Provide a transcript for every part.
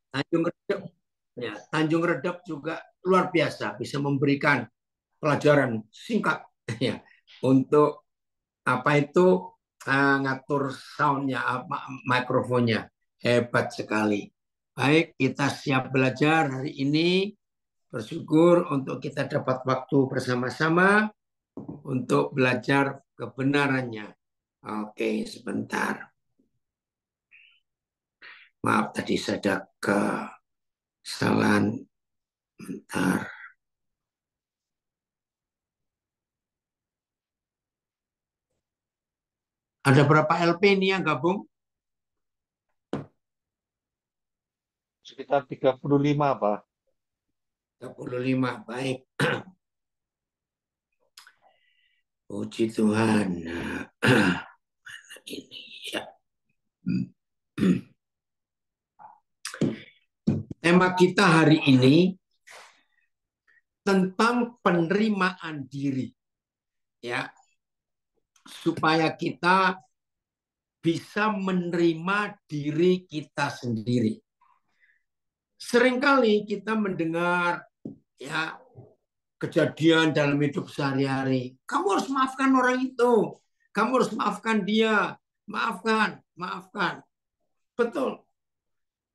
Tanjung Redep, ya, Tanjung Redep juga luar biasa, bisa memberikan pelajaran singkat ya untuk apa itu ngatur soundnya, apa mikrofonnya hebat sekali. Baik, kita siap belajar hari ini. Bersyukur untuk kita dapat waktu bersama-sama untuk belajar kebenarannya. Oke, sebentar. Maaf tadi saya ada kesalahan. Bentar. Ada berapa LP ini yang gabung? Sekitar 35, Pak. 35. Baik. Puji Tuhan. Nah, ini ya. Tema kita hari ini tentang penerimaan diri, ya, supaya kita bisa menerima diri kita sendiri. Seringkali kita mendengar ya kejadian dalam hidup sehari-hari. Kamu harus maafkan orang itu. Kamu harus maafkan dia. Maafkan, maafkan. Betul.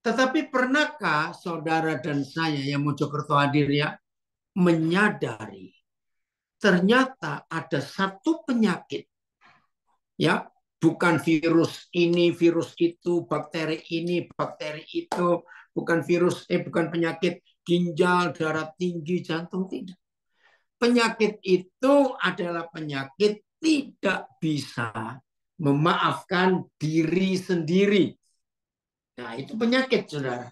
Tetapi pernahkah saudara dan saya yang Mojokerto hadir ya menyadari ternyata ada satu penyakit ya, bukan virus ini, virus itu, bakteri ini, bakteri itu, bukan penyakit ginjal, darah tinggi, jantung, tidak. Penyakit itu adalah penyakit tidak bisa memaafkan diri sendiri. Nah, itu penyakit, saudara.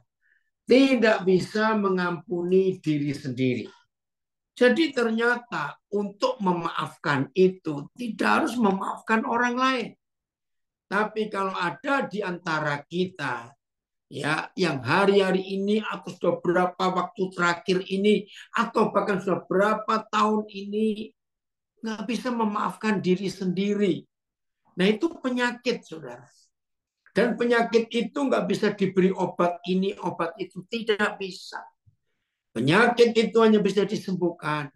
Tidak bisa mengampuni diri sendiri. Jadi ternyata untuk memaafkan itu tidak harus memaafkan orang lain. Tapi kalau ada di antara kita ya yang hari-hari ini atau sudah berapa waktu terakhir ini atau bahkan sudah berapa tahun ini nggak bisa memaafkan diri sendiri. Nah itu penyakit, saudara. Dan penyakit itu nggak bisa diberi obat ini, obat itu. Tidak bisa. Penyakit itu hanya bisa disembuhkan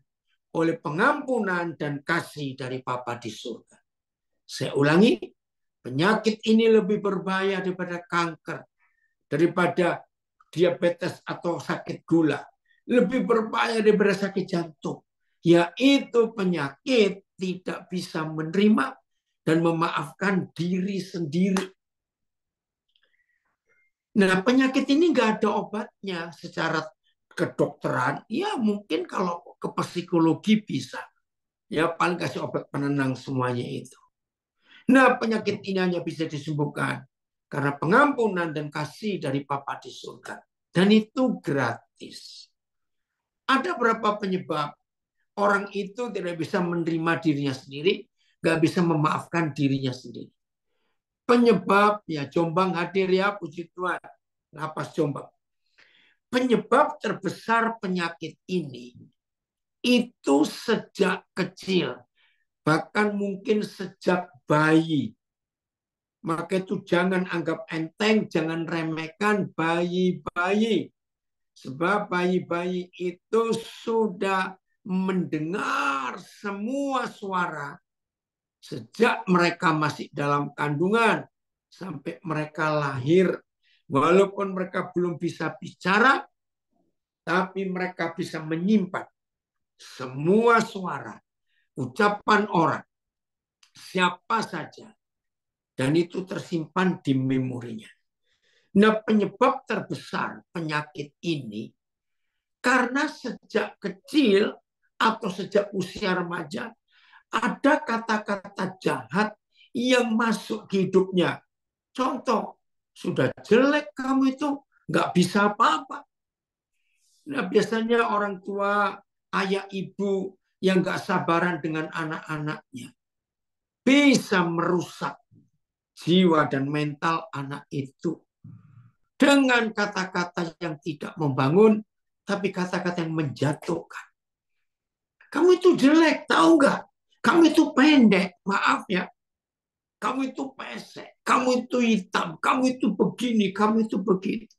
oleh pengampunan dan kasih dari Bapa di surga. Saya ulangi, penyakit ini lebih berbahaya daripada kanker, daripada diabetes atau sakit gula. Lebih berbahaya daripada sakit jantung. Yaitu penyakit tidak bisa menerima dan memaafkan diri sendiri. Nah, penyakit ini nggak ada obatnya secara kedokteran. Ya, mungkin kalau ke psikologi bisa. Ya, paling kasih obat penenang semuanya itu. Nah, penyakit ini hanya bisa disembuhkan karena pengampunan dan kasih dari Bapa di surga. Dan itu gratis. Ada berapa penyebab orang itu tidak bisa menerima dirinya sendiri, nggak bisa memaafkan dirinya sendiri. Penyebab, ya Jombang hadir ya, puji Tuhan. Lapas Jombang. Penyebab terbesar penyakit ini itu sejak kecil, bahkan mungkin sejak bayi. Maka itu jangan anggap enteng, jangan remehkan bayi-bayi. Sebab bayi-bayi itu sudah mendengar semua suara sejak mereka masih dalam kandungan sampai mereka lahir. Walaupun mereka belum bisa bicara, tapi mereka bisa menyimpan semua suara, ucapan orang, siapa saja. Dan itu tersimpan di memorinya. Nah, penyebab terbesar penyakit ini karena sejak kecil atau sejak usia remaja ada kata-kata jahat yang masuk ke hidupnya. Contoh, sudah jelek kamu itu, nggak bisa apa-apa. Nah, biasanya orang tua, ayah ibu yang nggak sabaran dengan anak-anaknya bisa merusak jiwa dan mental anak itu dengan kata-kata yang tidak membangun, tapi kata-kata yang menjatuhkan. Kamu itu jelek, tahu nggak? Kamu itu pendek, maaf ya. Kamu itu pesek, kamu itu hitam, kamu itu begini, kamu itu begitu.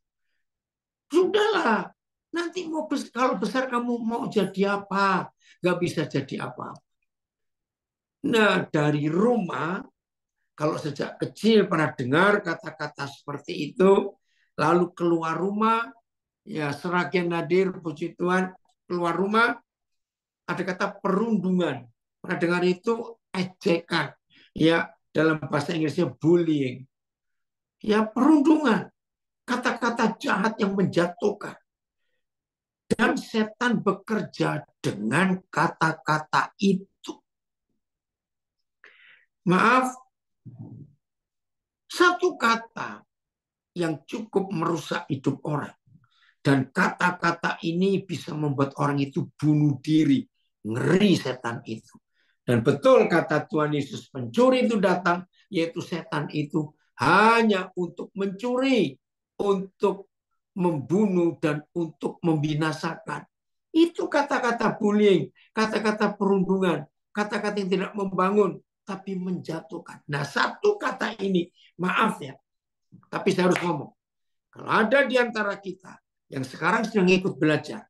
Sudahlah, nanti kalau besar kamu mau jadi apa? Nggak bisa jadi apa. Nah, dari rumah, kalau sejak kecil pernah dengar kata-kata seperti itu, lalu keluar rumah, ya seragian nadir, puji Tuhan, keluar rumah, ada kata perundungan. Pernah dengar itu ejekan. Ya, dalam bahasa Inggrisnya bullying. Ya, perundungan. Kata-kata jahat yang menjatuhkan. Dan setan bekerja dengan kata-kata itu. Maaf, satu kata yang cukup merusak hidup orang. Dan kata-kata ini bisa membuat orang itu bunuh diri. Ngeri setan itu. Dan betul kata Tuhan Yesus, pencuri itu datang, yaitu setan itu hanya untuk mencuri, untuk membunuh, dan untuk membinasakan. Itu kata-kata bullying, kata-kata perundungan, kata-kata yang tidak membangun, tapi menjatuhkan. Nah, satu kata ini, maaf ya, tapi saya harus ngomong. Kalau ada di antara kita yang sekarang sedang ikut belajar,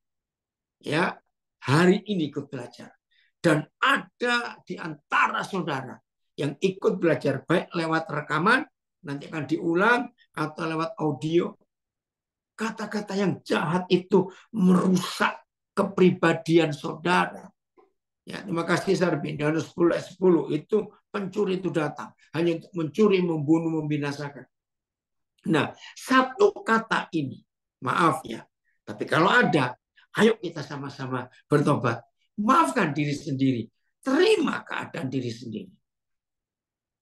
ya, hari ini ikut belajar, dan ada di antara saudara yang ikut belajar baik lewat rekaman, nanti akan diulang, atau lewat audio, kata-kata yang jahat itu merusak kepribadian saudara. Ya, terima kasih Sarbi. Yohanes 10 ayat 10 itu pencuri itu datang hanya untuk mencuri, membunuh, membinasakan. Nah, satu kata ini, maaf ya, tapi kalau ada, ayo kita sama-sama bertobat. Maafkan diri sendiri. Terima keadaan diri sendiri.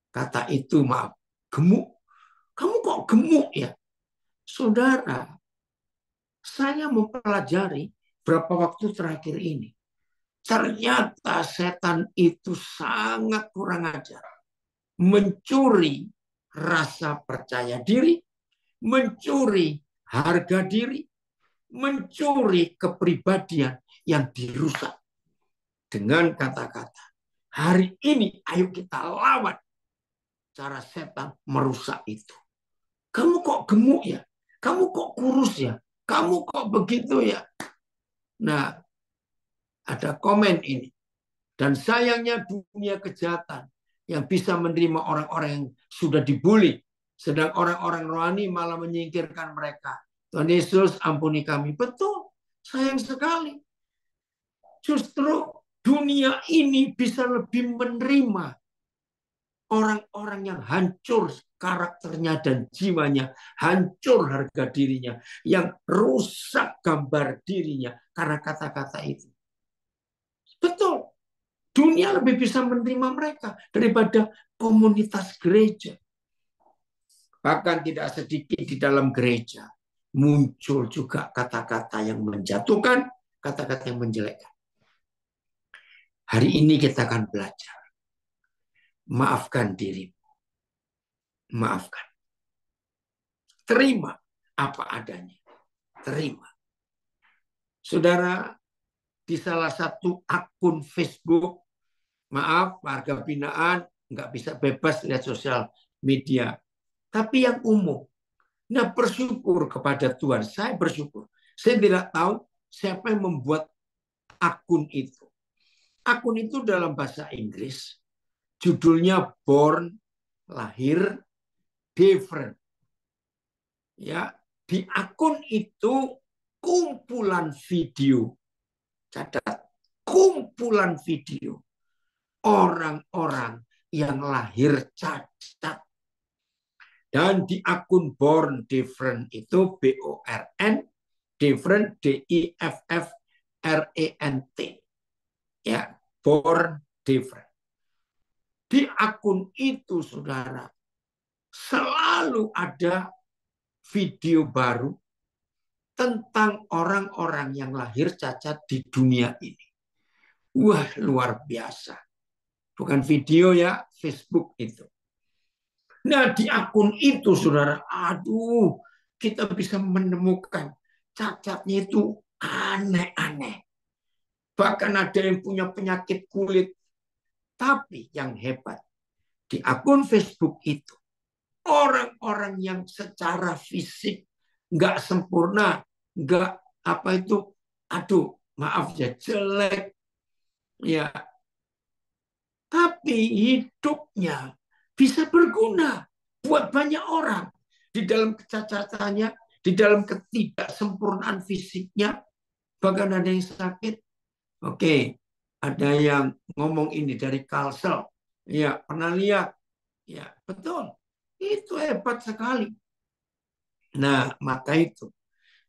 Kata itu, maaf, gemuk. Kamu kok gemuk ya? Saudara, saya mempelajari berapa waktu terakhir ini. Ternyata setan itu sangat kurang ajar. Mencuri rasa percaya diri, mencuri harga diri, mencuri kepribadian yang dirusak dengan kata-kata. Hari ini ayo kita lawan cara setan merusak itu. Kamu kok gemuk ya? Kamu kok kurus ya? Kamu kok begitu ya? Nah, ada komen ini. Dan sayangnya dunia kejahatan yang bisa menerima orang-orang yang sudah dibully. Sedang orang-orang rohani malah menyingkirkan mereka. Tuhan Yesus ampuni kami. Betul, sayang sekali. Justru dunia ini bisa lebih menerima orang-orang yang hancur karakternya dan jiwanya, hancur harga dirinya, yang rusak gambar dirinya karena kata-kata itu. Betul, dunia lebih bisa menerima mereka daripada komunitas gereja. Bahkan tidak sedikit di dalam gereja muncul juga kata-kata yang menjatuhkan, kata-kata yang menjelekkan. Hari ini kita akan belajar. Maafkan dirimu. Maafkan. Terima apa adanya. Terima. Saudara, di salah satu akun Facebook, maaf, warga binaan nggak bisa bebas lihat sosial media. Tapi yang umum. Nah, bersyukur kepada Tuhan. Saya bersyukur. Saya tidak tahu siapa yang membuat akun itu. Akun itu dalam bahasa Inggris. Judulnya Born, lahir, different. Ya, di akun itu kumpulan video. Catat, kumpulan video orang-orang yang lahir cacat. Dan di akun Born Different itu BORN Different DIFFRENT. Ya, Born Different. Di akun itu, saudara, selalu ada video baru tentang orang-orang yang lahir cacat di dunia ini. Wah, luar biasa. Bukan video ya, Facebook itu. Nah, di akun itu, saudara, aduh, kita bisa menemukan cacatnya itu aneh-aneh. Bahkan ada yang punya penyakit kulit. Tapi yang hebat, di akun Facebook itu, orang-orang yang secara fisik nggak sempurna, nggak apa itu, aduh maaf ya jelek ya, tapi hidupnya bisa berguna buat banyak orang di dalam kecacatannya, di dalam ketidaksempurnaan fisiknya, bahkan ada yang sakit. Oke, ada yang ngomong ini dari Kalsel, ya pernah lihat, ya betul, itu hebat sekali. Nah, maka itu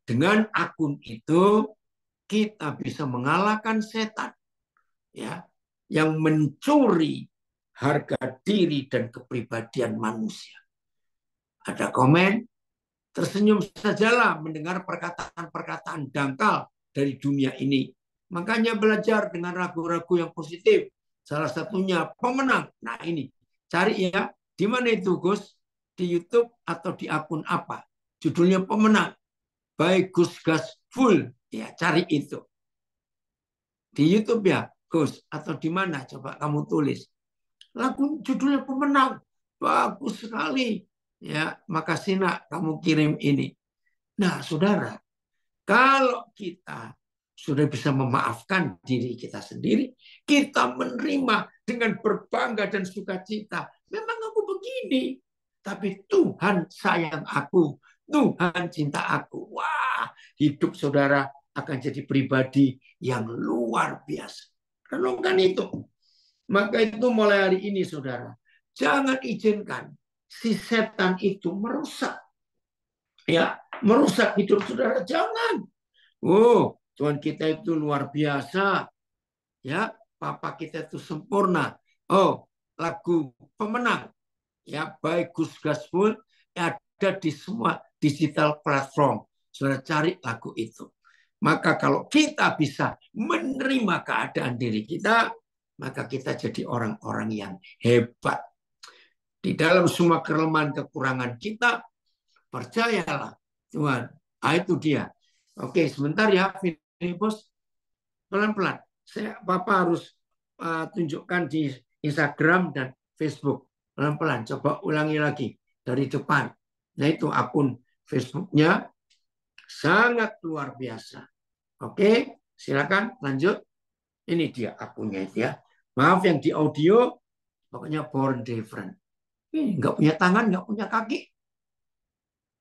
dengan akun itu kita bisa mengalahkan setan, ya, yang mencuri harga diri dan kepribadian manusia. Ada komen, tersenyum sajalah mendengar perkataan-perkataan dangkal dari dunia ini. Makanya belajar dengan ragu-ragu yang positif. Salah satunya pemenang. Nah ini, cari ya. Di mana itu Gus? Di YouTube atau di akun apa? Judulnya pemenang. By Gus Gas Full. Ya, cari itu. Di YouTube ya, Gus. Atau di mana? Coba kamu tulis. Lagu judulnya pemenang. Bagus sekali. Ya, makasih nak kamu kirim ini. Nah, saudara, kalau kita sudah bisa memaafkan diri kita sendiri, kita menerima dengan berbangga dan sukacita. Memang aku begini, tapi Tuhan sayang aku, Tuhan cinta aku. Wah, hidup saudara akan jadi pribadi yang luar biasa. Renungkan itu. Maka itu mulai hari ini, saudara, jangan izinkan si setan itu merusak, ya, merusak hidup saudara. Jangan. Oh, Tuhan kita itu luar biasa. Ya, Papa kita itu sempurna. Oh, lagu pemenang. Ya, baik Gus Gaspol ada di semua digital platform. Saudara cari lagu itu. Maka kalau kita bisa menerima keadaan diri kita, maka kita jadi orang-orang yang hebat. Di dalam semua kelemahan kekurangan kita, percayalah Tuhan. Ah, itu dia. Oke, sebentar ya, Filipus. Pelan-pelan. Papa harus tunjukkan di Instagram dan Facebook. Pelan-pelan. Coba ulangi lagi dari depan. Nah, itu akun Facebooknya sangat luar biasa. Oke, silakan lanjut. Ini dia akunnya itu ya. Maaf yang di audio, pokoknya born different. Ini nggak punya tangan, nggak punya kaki,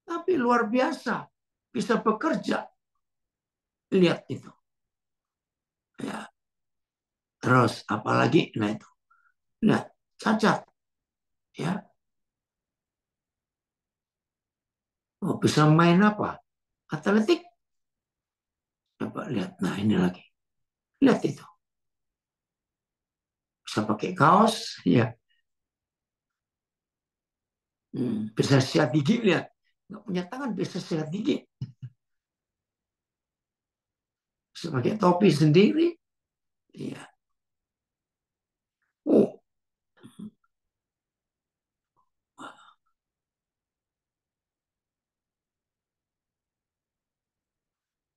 tapi luar biasa bisa bekerja. Lihat itu. Ya. Terus apalagi? Nah itu. Nah, cacat. Ya, oh, bisa main apa? Atletik. Coba lihat. Nah, ini lagi. Lihat itu. Bisa pakai kaos. Ya. Bisa sikat gigi. Lihat. Nggak punya tangan, bisa sikat gigi. Bisa pakai topi sendiri. Iya.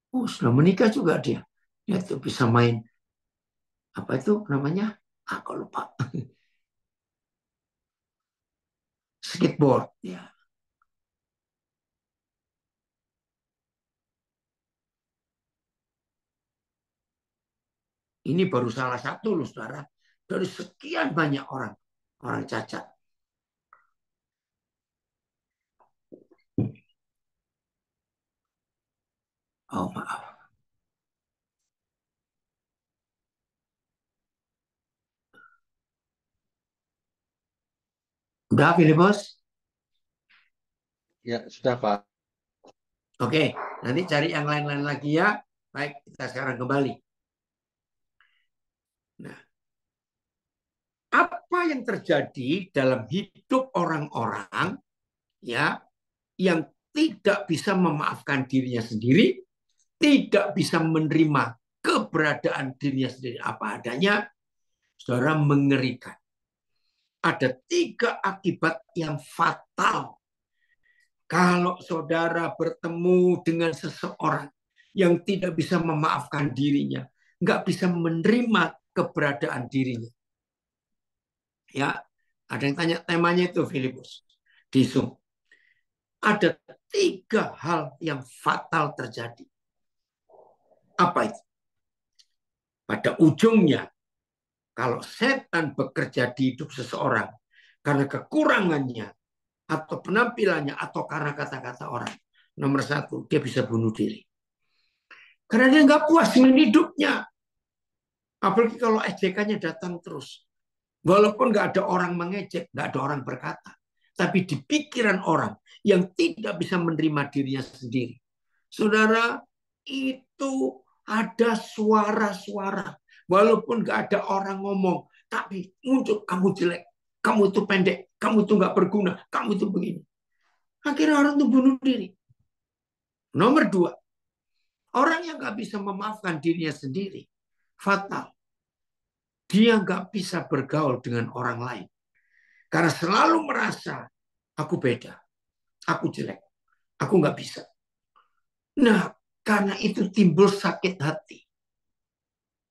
Oh, sudah menikah juga dia. Dia tuh bisa main. Apa itu namanya? Aku lupa. Skateboard. Ya. Ini baru salah satu loh, saudara. Dari sekian banyak orang. Orang cacat. Oh, maaf. Udah, Filipus? Ya, sudah Pak. Oke, nanti cari yang lain-lain lagi ya. Baik, kita sekarang kembali. Nah, apa yang terjadi dalam hidup orang-orang ya yang tidak bisa memaafkan dirinya sendiri, tidak bisa menerima keberadaan dirinya sendiri apa adanya, saudara, mengerikan. Ada 3 akibat yang fatal kalau saudara bertemu dengan seseorang yang tidak bisa memaafkan dirinya, nggak bisa menerima keberadaan dirinya. Ya, ada yang tanya temanya itu Filipus di Zoom. Ada 3 hal yang fatal terjadi. Apa itu? Pada ujungnya, kalau setan bekerja di hidup seseorang karena kekurangannya atau penampilannya atau karena kata-kata orang, nomor satu, dia bisa bunuh diri. Karena dia nggak puas dengan hidupnya. Apalagi kalau ejekannya datang terus. Walaupun nggak ada orang mengejek, nggak ada orang berkata. Tapi di pikiran orang yang tidak bisa menerima dirinya sendiri. Saudara, itu ada suara-suara. Walaupun nggak ada orang ngomong, tapi muncul, kamu jelek, kamu itu pendek, kamu itu nggak berguna, kamu itu begini. Akhirnya orang itu bunuh diri. Nomor dua, orang yang nggak bisa memaafkan dirinya sendiri, fatal. Dia nggak bisa bergaul dengan orang lain. Karena selalu merasa, aku beda, aku jelek, aku nggak bisa. Nah, karena itu timbul sakit hati.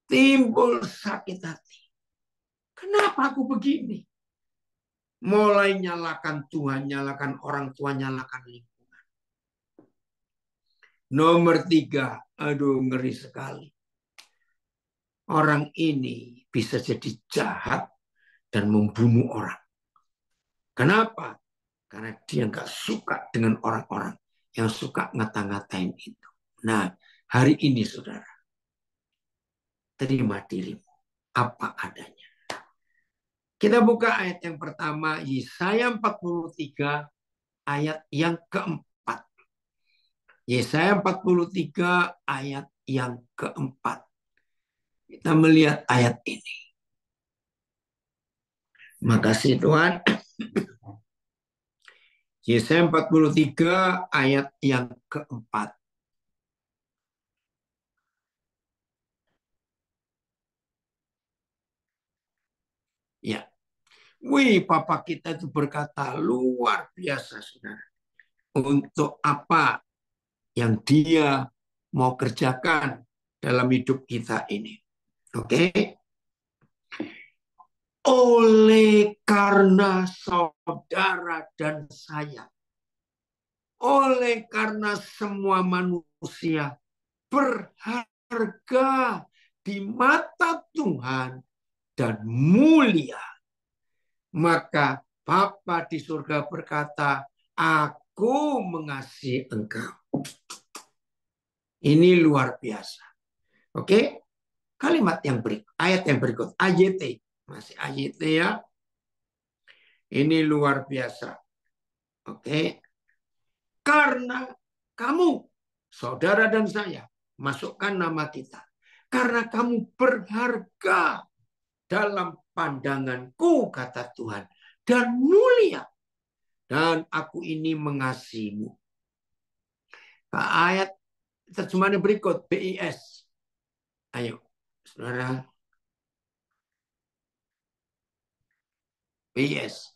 Timbul sakit hati. Kenapa aku begini? Mulai nyalakan Tuhan, nyalakan orang tua, nyalakan lingkungan. Nomor tiga, aduh ngeri sekali. Orang ini bisa jadi jahat dan membunuh orang. Kenapa? Karena dia nggak suka dengan orang-orang yang suka ngata-ngatain itu. Nah, hari ini saudara, terima dirimu apa adanya. Kita buka ayat yang pertama, Yesaya 43 ayat yang keempat. Yesaya 43 ayat yang keempat. Kita melihat ayat ini. Makasih Tuhan. Yesaya 43 ayat yang keempat. Ya. Wih, Papa kita itu berkata luar biasa, saudara. Untuk apa yang dia mau kerjakan dalam hidup kita ini. Oke? Oleh karena saudara dan saya, oleh karena semua manusia berharga di mata Tuhan dan mulia, maka Bapa di surga berkata, aku mengasihi engkau. Ini luar biasa. Oke? Kalimat yang berikut, ayat yang berikut, AYT. Masih AYT ya. Ini luar biasa. Oke? Karena kamu, saudara dan saya, masukkan nama kita. Karena kamu berharga dalam pandanganku, kata Tuhan, dan mulia. Dan aku ini mengasihimu. Nah, ayat terjemahan berikut, BIS. Ayo, saudara. BIS.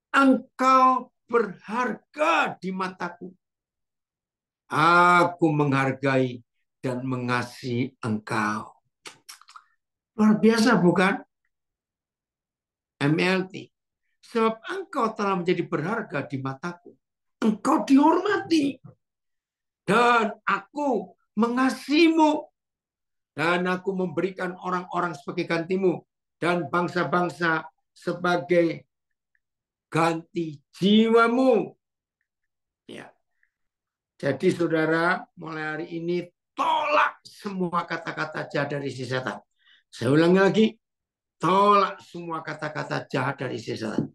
Engkau berharga di mataku. Aku menghargai dan mengasihi engkau. Luar biasa bukan? MLT. Sebab engkau telah menjadi berharga di mataku. Engkau dihormati. Dan aku mengasihimu. Dan aku memberikan orang-orang sebagai gantimu. Dan bangsa-bangsa sebagai ganti jiwamu. Ya. Jadi saudara, mulai hari ini tolak semua kata-kata jahat dari si setan. Saya ulangi lagi, tolak semua kata-kata jahat dari si setan.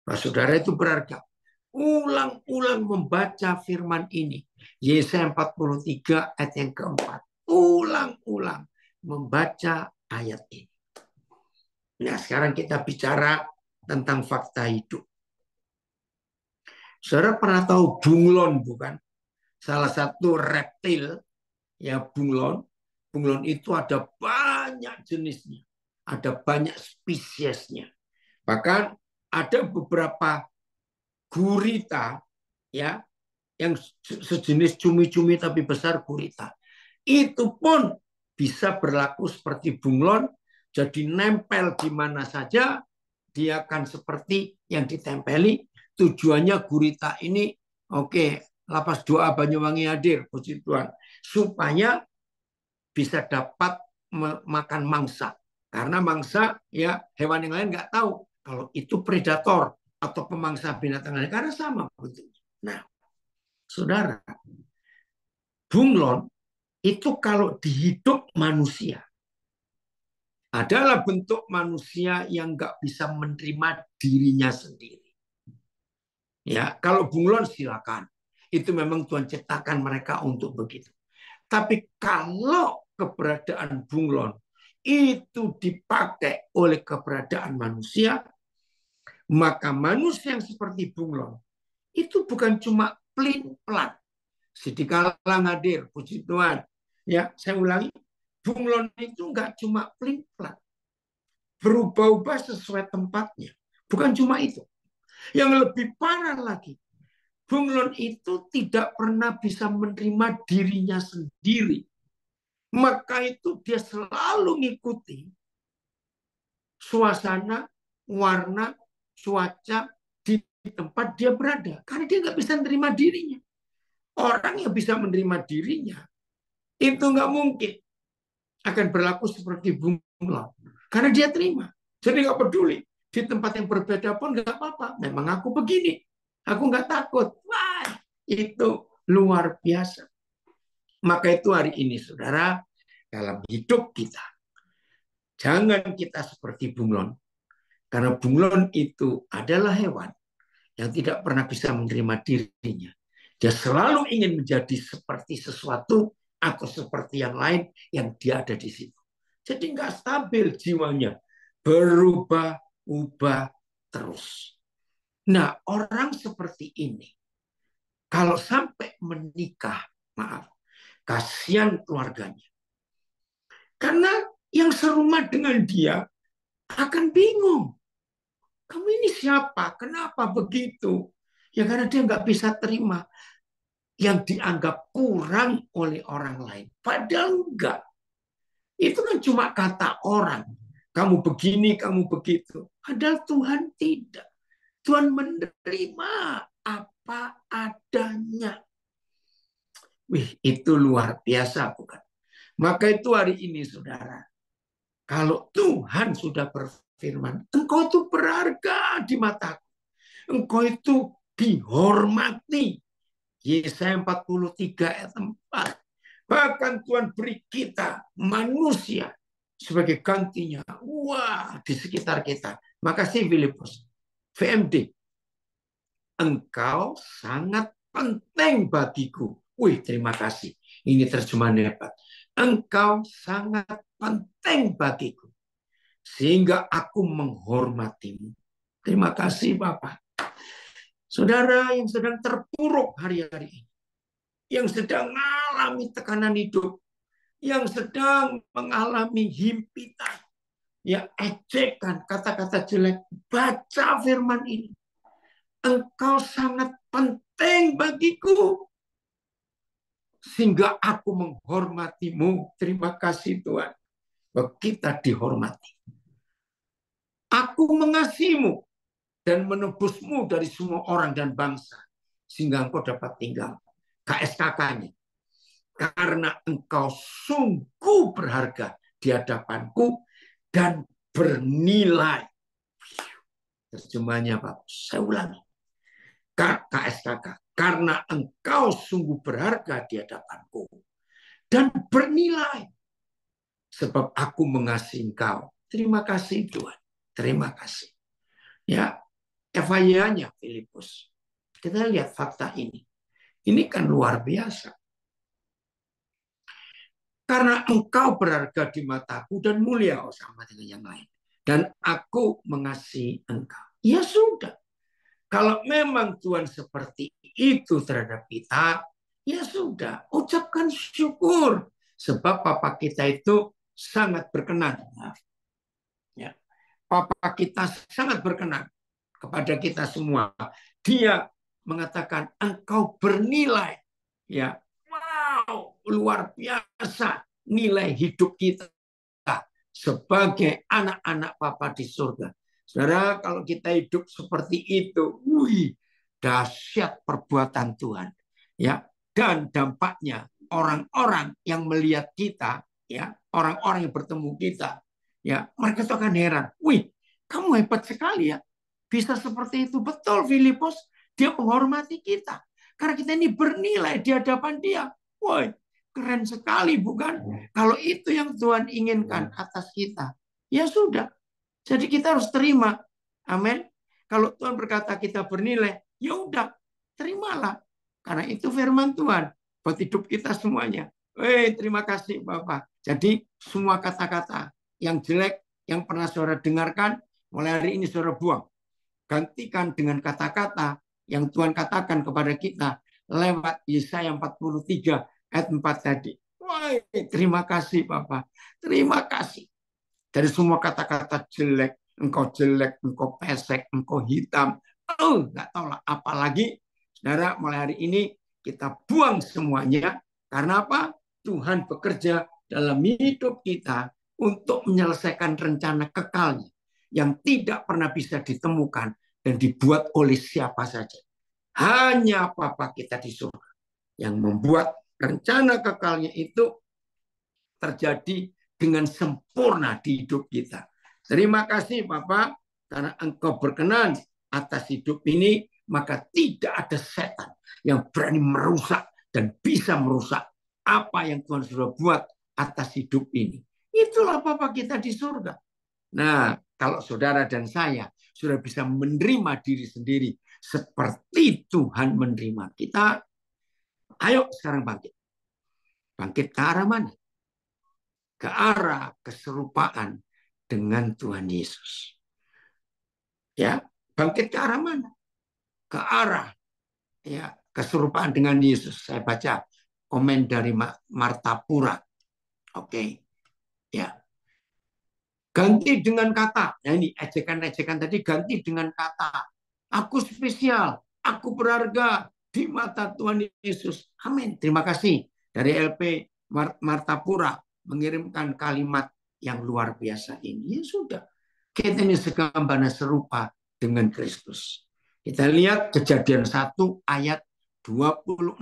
Nah, saudara itu berharga. Ulang-ulang membaca firman ini. Yesaya 43 ayat yang keempat. Ulang-ulang membaca ayat ini. Nah, sekarang kita bicara tentang fakta hidup. Saudara pernah tahu bunglon bukan? Salah satu reptil, ya bunglon. Bunglon itu ada banyak jenisnya. Ada banyak spesiesnya. Bahkan ada beberapa gurita ya yang sejenis cumi-cumi tapi besar gurita. Itu pun bisa berlaku seperti bunglon, jadi nempel di mana saja dia akan seperti yang ditempeli. Tujuannya gurita ini Lapas 2A Banyuwangi hadir, puji Tuhan, supaya bisa dapat makan mangsa. Karena mangsa, ya hewan yang lain nggak tahu kalau itu predator atau pemangsa binatang lain, karena sama bentuknya. Nah, saudara, bunglon itu kalau dihidup manusia adalah bentuk manusia yang nggak bisa menerima dirinya sendiri. Ya, kalau bunglon silakan. Itu memang Tuhan ciptakan mereka untuk begitu. Tapi kalau keberadaan bunglon itu dipakai oleh keberadaan manusia, maka manusia yang seperti bunglon itu bukan cuma pelin-pelan. Sidikala hadir, puji Tuhan. Ya, saya ulangi, bunglon itu nggak cuma pelin-pelan, berubah-ubah sesuai tempatnya. Bukan cuma itu. Yang lebih parah lagi, bunglon itu tidak pernah bisa menerima dirinya sendiri. Maka itu dia selalu ngikuti suasana, warna, cuaca di tempat dia berada. Karena dia nggak bisa menerima dirinya. Orang yang bisa menerima dirinya, itu nggak mungkin akan berlaku seperti bunglon. Karena dia terima. Jadi nggak peduli. Di tempat yang berbeda pun nggak apa-apa. Memang aku begini. Aku nggak takut. Wah, itu luar biasa. Maka itu hari ini, saudara, dalam hidup kita, jangan kita seperti bunglon. Karena bunglon itu adalah hewan yang tidak pernah bisa menerima dirinya. Dia selalu ingin menjadi seperti sesuatu atau seperti yang lain yang dia ada di situ. Jadi nggak stabil jiwanya. Berubah-ubah terus. Nah, orang seperti ini, kalau sampai menikah, maaf, kasihan keluarganya. Karena yang serumah dengan dia akan bingung. Kamu ini siapa? Kenapa begitu? Ya karena dia nggak bisa terima yang dianggap kurang oleh orang lain. Padahal enggak. Itu kan cuma kata orang. Kamu begini, kamu begitu. Padahal Tuhan tidak. Tuhan menerima apa adanya. Wih, itu luar biasa bukan? Maka itu hari ini, saudara, kalau Tuhan sudah berfirman, engkau itu berharga di mataku. Engkau itu dihormati. Yesaya 43 ayat 4. Bahkan Tuhan beri kita manusia sebagai gantinya. Wah, di sekitar kita. Makasih Filipus. VMD. Engkau sangat penting bagiku. Wih, terima kasih. Ini terjemahan hebat. Engkau sangat penting bagiku. Sehingga aku menghormatimu. Terima kasih Bapak. Saudara yang sedang terpuruk hari-hari ini. Yang sedang mengalami tekanan hidup. Yang sedang mengalami himpitan. Ya, ejekan, kata-kata jelek. Baca firman ini. Engkau sangat penting bagiku. Sehingga aku menghormatimu. Terima kasih Tuhan. Bahwa kita dihormati. Aku mengasihimu dan menebusmu dari semua orang dan bangsa. Sehingga engkau dapat tinggal. KSKK-nya. Karena engkau sungguh berharga di hadapanku dan bernilai. Terjemahnya Pak, saya ulangi. KSKK. Karena engkau sungguh berharga di hadapanku dan bernilai. Sebab aku mengasihi engkau. Terima kasih Tuhan. Terima kasih. Ya, FYI-nya Filipus. Kita lihat fakta ini. Ini kan luar biasa. Karena engkau berharga di mataku dan mulia sama dengan yang lain. Dan aku mengasihi engkau. Ya sudah. Kalau memang Tuhan seperti itu terhadap kita, ya sudah. Ucapkan syukur. Sebab Papa kita itu sangat berkenan. Ya. Papa kita sangat berkenan kepada kita semua. Dia mengatakan engkau bernilai. Ya, wow, luar biasa nilai hidup kita sebagai anak-anak Papa di surga. Saudara, kalau kita hidup seperti itu, wih, dahsyat perbuatan Tuhan. ya, dan dampaknya orang-orang yang melihat kita, ya, orang-orang yang bertemu kita, ya, mereka tuh akan heran. Wih, kamu hebat sekali ya, bisa seperti itu. Betul, Filipus, dia menghormati kita karena kita ini bernilai di hadapan dia. Woi, keren sekali, bukan? Kalau itu yang Tuhan inginkan atas kita, ya sudah. Jadi kita harus terima. Amin. Kalau Tuhan berkata kita bernilai, ya udah, terimalah. Karena itu firman Tuhan buat hidup kita semuanya. Terima kasih Bapak. Jadi semua kata-kata yang jelek yang pernah saudara dengarkan, mulai hari ini saudara buang. Gantikan dengan kata-kata yang Tuhan katakan kepada kita lewat Yesaya 43 ayat 4 tadi. Wah, terima kasih Bapak. Terima kasih. Dari semua kata-kata jelek, engkau pesek, engkau hitam. Oh, nggak tahu lah. Apalagi, saudara, mulai hari ini kita buang semuanya. Karena apa? Tuhan bekerja dalam hidup kita untuk menyelesaikan rencana kekalnya yang tidak pernah bisa ditemukan dan dibuat oleh siapa saja. Hanya Bapa kita di surga yang membuat rencana kekalnya itu terjadi dengan sempurna di hidup kita. Terima kasih Bapak, karena Engkau berkenan atas hidup ini, maka tidak ada setan yang berani merusak dan bisa merusak apa yang Tuhan sudah buat atas hidup ini. Itulah Bapak kita di surga. Nah, kalau saudara dan saya sudah bisa menerima diri sendiri seperti Tuhan menerima kita, ayo sekarang bangkit. Bangkit ke arah mana? Ke arah keserupaan dengan Tuhan Yesus. Ya, bangkit ke arah mana? Ke arah ya keserupaan dengan Yesus. Saya baca komen dari Marta Pura. Oke. Ya. Ganti dengan kata. Nah, ini ejekan-ejekan tadi ganti dengan kata. Aku spesial, aku berharga di mata Tuhan Yesus. Amin. Terima kasih dari LP Marta Pura mengirimkan kalimat yang luar biasa ini. Ya sudah. Kita ini segambana serupa dengan Kristus. Kita lihat Kejadian 1 ayat 26.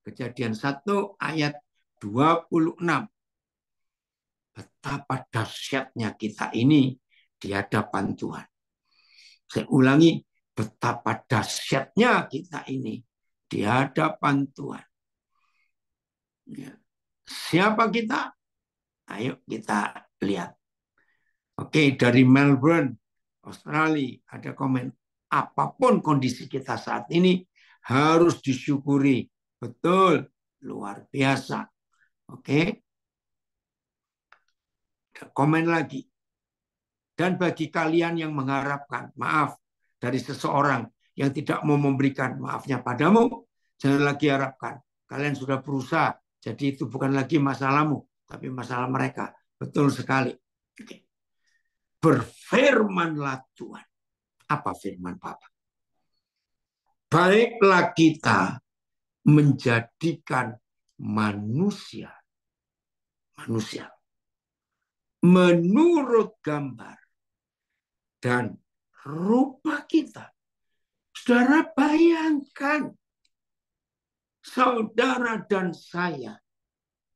Kejadian 1 ayat 26. Betapa dahsyatnya kita ini di hadapan Tuhan. Saya ulangi, betapa dahsyatnya kita ini di hadapan Tuhan. Ya. Siapa kita? Ayo kita lihat. Oke, dari Melbourne, Australia, ada komen. Apapun kondisi kita saat ini, harus disyukuri. Betul, luar biasa. Oke, komen lagi. Dan bagi kalian yang mengharapkan maaf dari seseorang yang tidak mau memberikan maafnya padamu, jangan lagi harapkan. Kalian sudah berusaha, jadi itu bukan lagi masalahmu, tapi masalah mereka. Betul sekali. Oke. Berfirmanlah Tuhan. Apa firman Bapak? Baiklah kita menjadikan manusia menurut gambar dan rupa kita. Saudara bayangkan, saudara dan saya,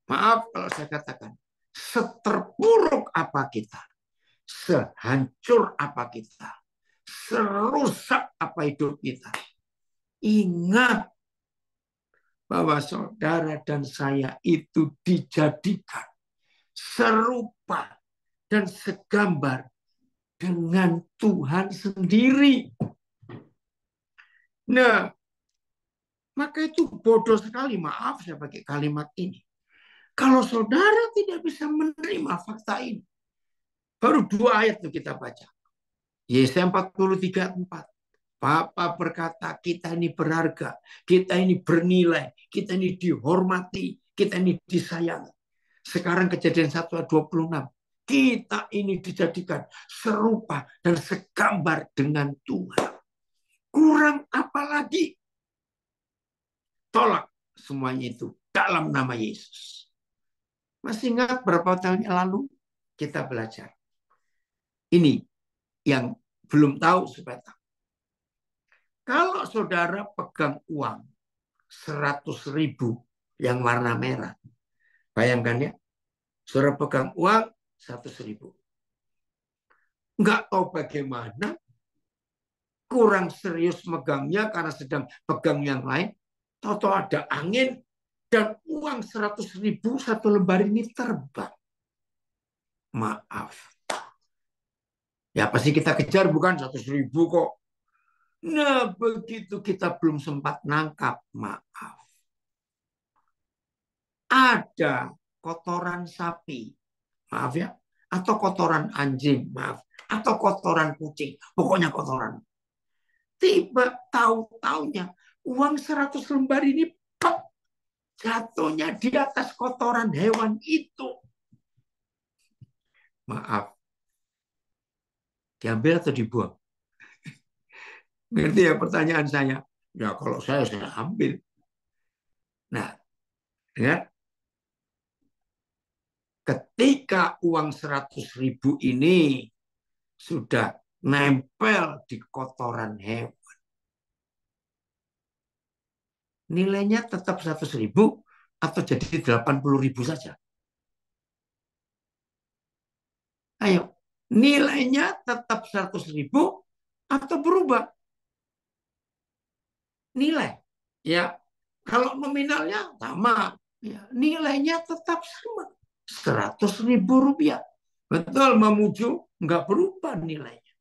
maaf kalau saya katakan, seterpuruk apa kita, sehancur apa kita, serusak apa hidup kita. Ingat bahwa saudara dan saya itu dijadikan serupa dan segambar dengan Tuhan sendiri. Nah, maka itu bodoh sekali, maaf saya pakai kalimat ini. Kalau saudara tidak bisa menerima fakta ini, baru 2 ayat tuh kita baca. Yesaya 43:4. Bapa berkata kita ini berharga, kita ini bernilai, kita ini dihormati, kita ini disayangi. Sekarang Kejadian 1 ayat 26. Kita ini dijadikan serupa dan segambar dengan Tuhan. Kurang apa lagi? Tolak semuanya itu dalam nama Yesus. Masih ingat berapa tahun yang lalu kita belajar? Ini yang belum tahu supaya tahu. Kalau saudara pegang uang 100.000 yang warna merah, bayangkan ya, saudara pegang uang 100.000. Nggak tahu bagaimana, kurang serius megangnya karena sedang pegang yang lain, tahu-tahu ada angin, dan uang 100.000 satu lembar ini terbang. Maaf. Ya pasti kita kejar, bukan 100.000 kok. Nah, begitu kita belum sempat nangkap, maaf. Ada kotoran sapi, maaf ya, atau kotoran anjing, maaf, atau kotoran kucing, pokoknya kotoran. Tiba tahu-taunya uang 100 lembar ini pop, jatuhnya di atas kotoran hewan itu. Maaf, diambil atau dibuang? Ngerti ya pertanyaan saya? Ya kalau saya ambil. Nah, ya, ketika uang 100.000 ini sudah nempel di kotoran hewan, nilainya tetap 100.000 atau jadi 80.000 saja? Ayo, nilainya tetap 100.000 atau berubah? Nilai, ya. Kalau nominalnya sama, ya, nilainya tetap sama, 100.000 rupiah. Betul, Mamuju, nggak berubah nilainya,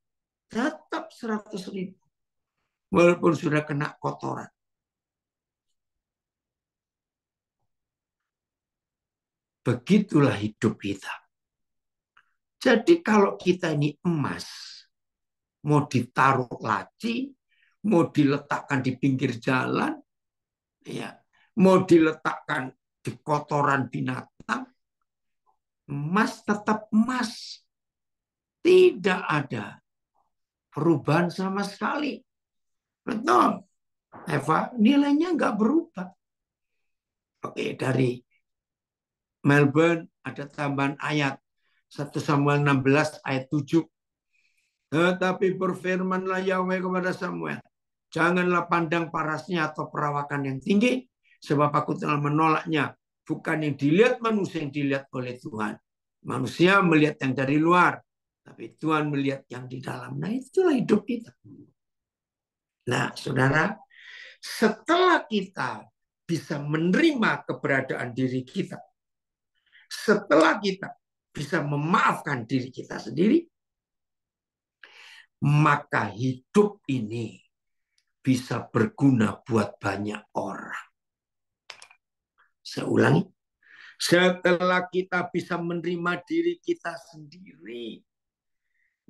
tetap 100.000 walaupun sudah kena kotoran. Begitulah hidup kita. Jadi kalau kita ini emas, mau ditaruh laci, mau diletakkan di pinggir jalan, ya, mau diletakkan di kotoran binatang, emas tetap emas. Tidak ada perubahan sama sekali. Betul, Eva, nilainya nggak berubah. Oke, dari Melbourne ada tambahan ayat 1 Samuel 16 ayat 7. Tetapi berfirmanlah Yahweh kepada Samuel, janganlah pandang parasnya atau perawakan yang tinggi, sebab aku telah menolaknya. Bukan yang dilihat manusia, yang dilihat oleh Tuhan. Manusia melihat yang dari luar, tapi Tuhan melihat yang di dalam. Nah, itulah hidup kita. Nah, saudara, setelah kita bisa menerima keberadaan diri kita, setelah kita bisa memaafkan diri kita sendiri, maka hidup ini bisa berguna buat banyak orang. Saya ulangi, setelah kita bisa menerima diri kita sendiri,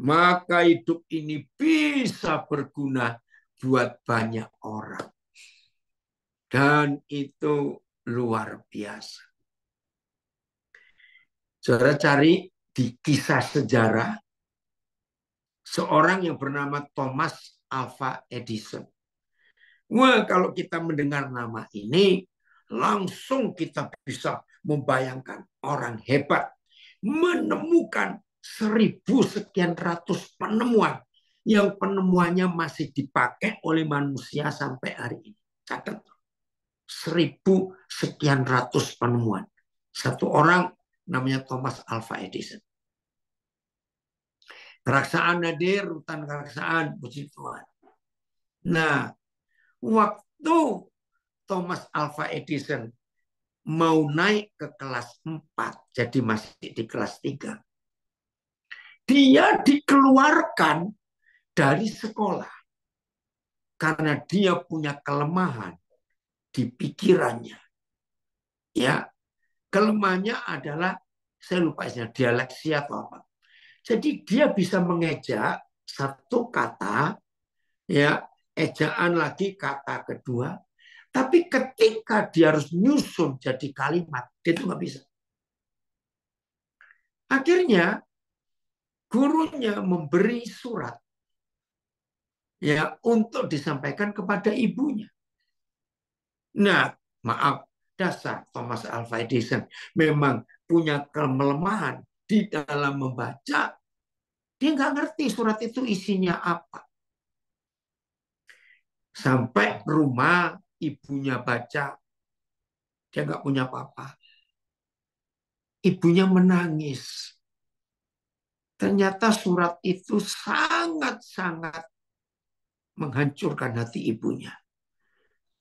maka hidup ini bisa berguna buat banyak orang. Dan itu luar biasa. Saudara cari di kisah sejarah seorang yang bernama Thomas Alva Edison. Wah, kalau kita mendengar nama ini, langsung kita bisa membayangkan orang hebat menemukan 1.000 sekian ratus penemuan yang penemuannya masih dipakai oleh manusia sampai hari ini. Catat, 1.000 sekian ratus penemuan. Satu orang namanya Thomas Alva Edison. Keraksaan hadir, hutan keraksaan, puji Tuhan. Nah, waktu Thomas Alva Edison mau naik ke kelas 4, jadi masih di kelas 3. Dia dikeluarkan dari sekolah karena dia punya kelemahan di pikirannya. Ya, kelemahannya adalah, saya lupa istilahnya, dialeksia atau apa. Jadi dia bisa mengejak satu kata, ya, ejaan lagi kata kedua, tapi ketika dia harus nyusun jadi kalimat, dia itu nggak bisa. Akhirnya gurunya memberi surat, ya, untuk disampaikan kepada ibunya. Nah, maaf, dasar Thomas Alva Edison memang punya kelemahan di dalam membaca. Dia nggak ngerti surat itu isinya apa. Sampai rumah ibunya baca, dia nggak punya apa-apa. Ibunya menangis. Ternyata surat itu sangat-sangat menghancurkan hati ibunya.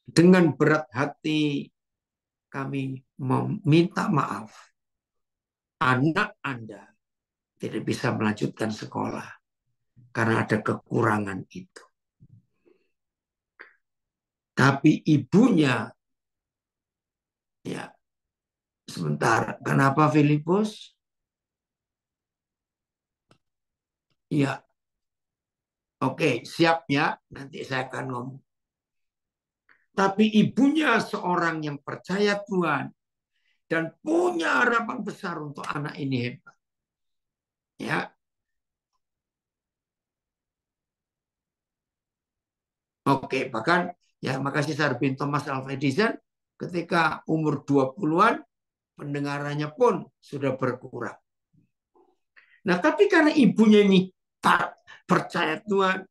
Dengan berat hati kami meminta maaf. Anak Anda tidak bisa melanjutkan sekolah karena ada kekurangan itu. Tapi ibunya, ya sebentar, kenapa Filipus? Ya, oke, siap ya, nanti saya akan ngomong. Tapi ibunya seorang yang percaya Tuhan dan punya harapan besar untuk anak ini hebat. Ya, oke, bahkan ya makasih Sarbin Thomas Alva Edison ketika umur 20-an pendengarannya pun sudah berkurang. Nah, tapi karena ibunya ini tak percaya Tuhan,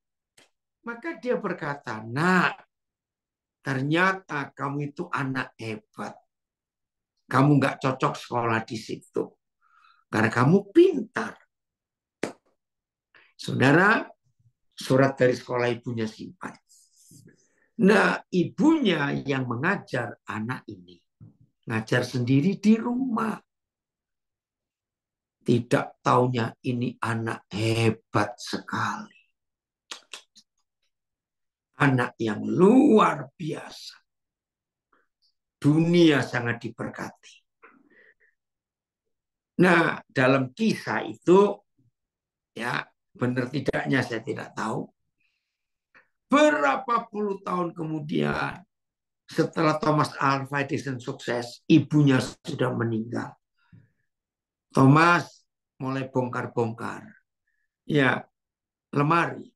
maka dia berkata, "Nah, ternyata kamu itu anak hebat. Kamu nggak cocok sekolah di situ. Karena kamu pintar." Saudara, surat dari sekolah ibunya simpan. Nah, ibunya yang mengajar anak ini. Ngajar sendiri di rumah. Tidak taunya ini anak hebat sekali. Anak yang luar biasa. Dunia sangat diberkati. Nah, dalam kisah itu, ya benar tidaknya saya tidak tahu. Berapa puluh tahun kemudian, setelah Thomas Alva Edison sukses, ibunya sudah meninggal. Thomas mulai bongkar-bongkar. Ya, lemari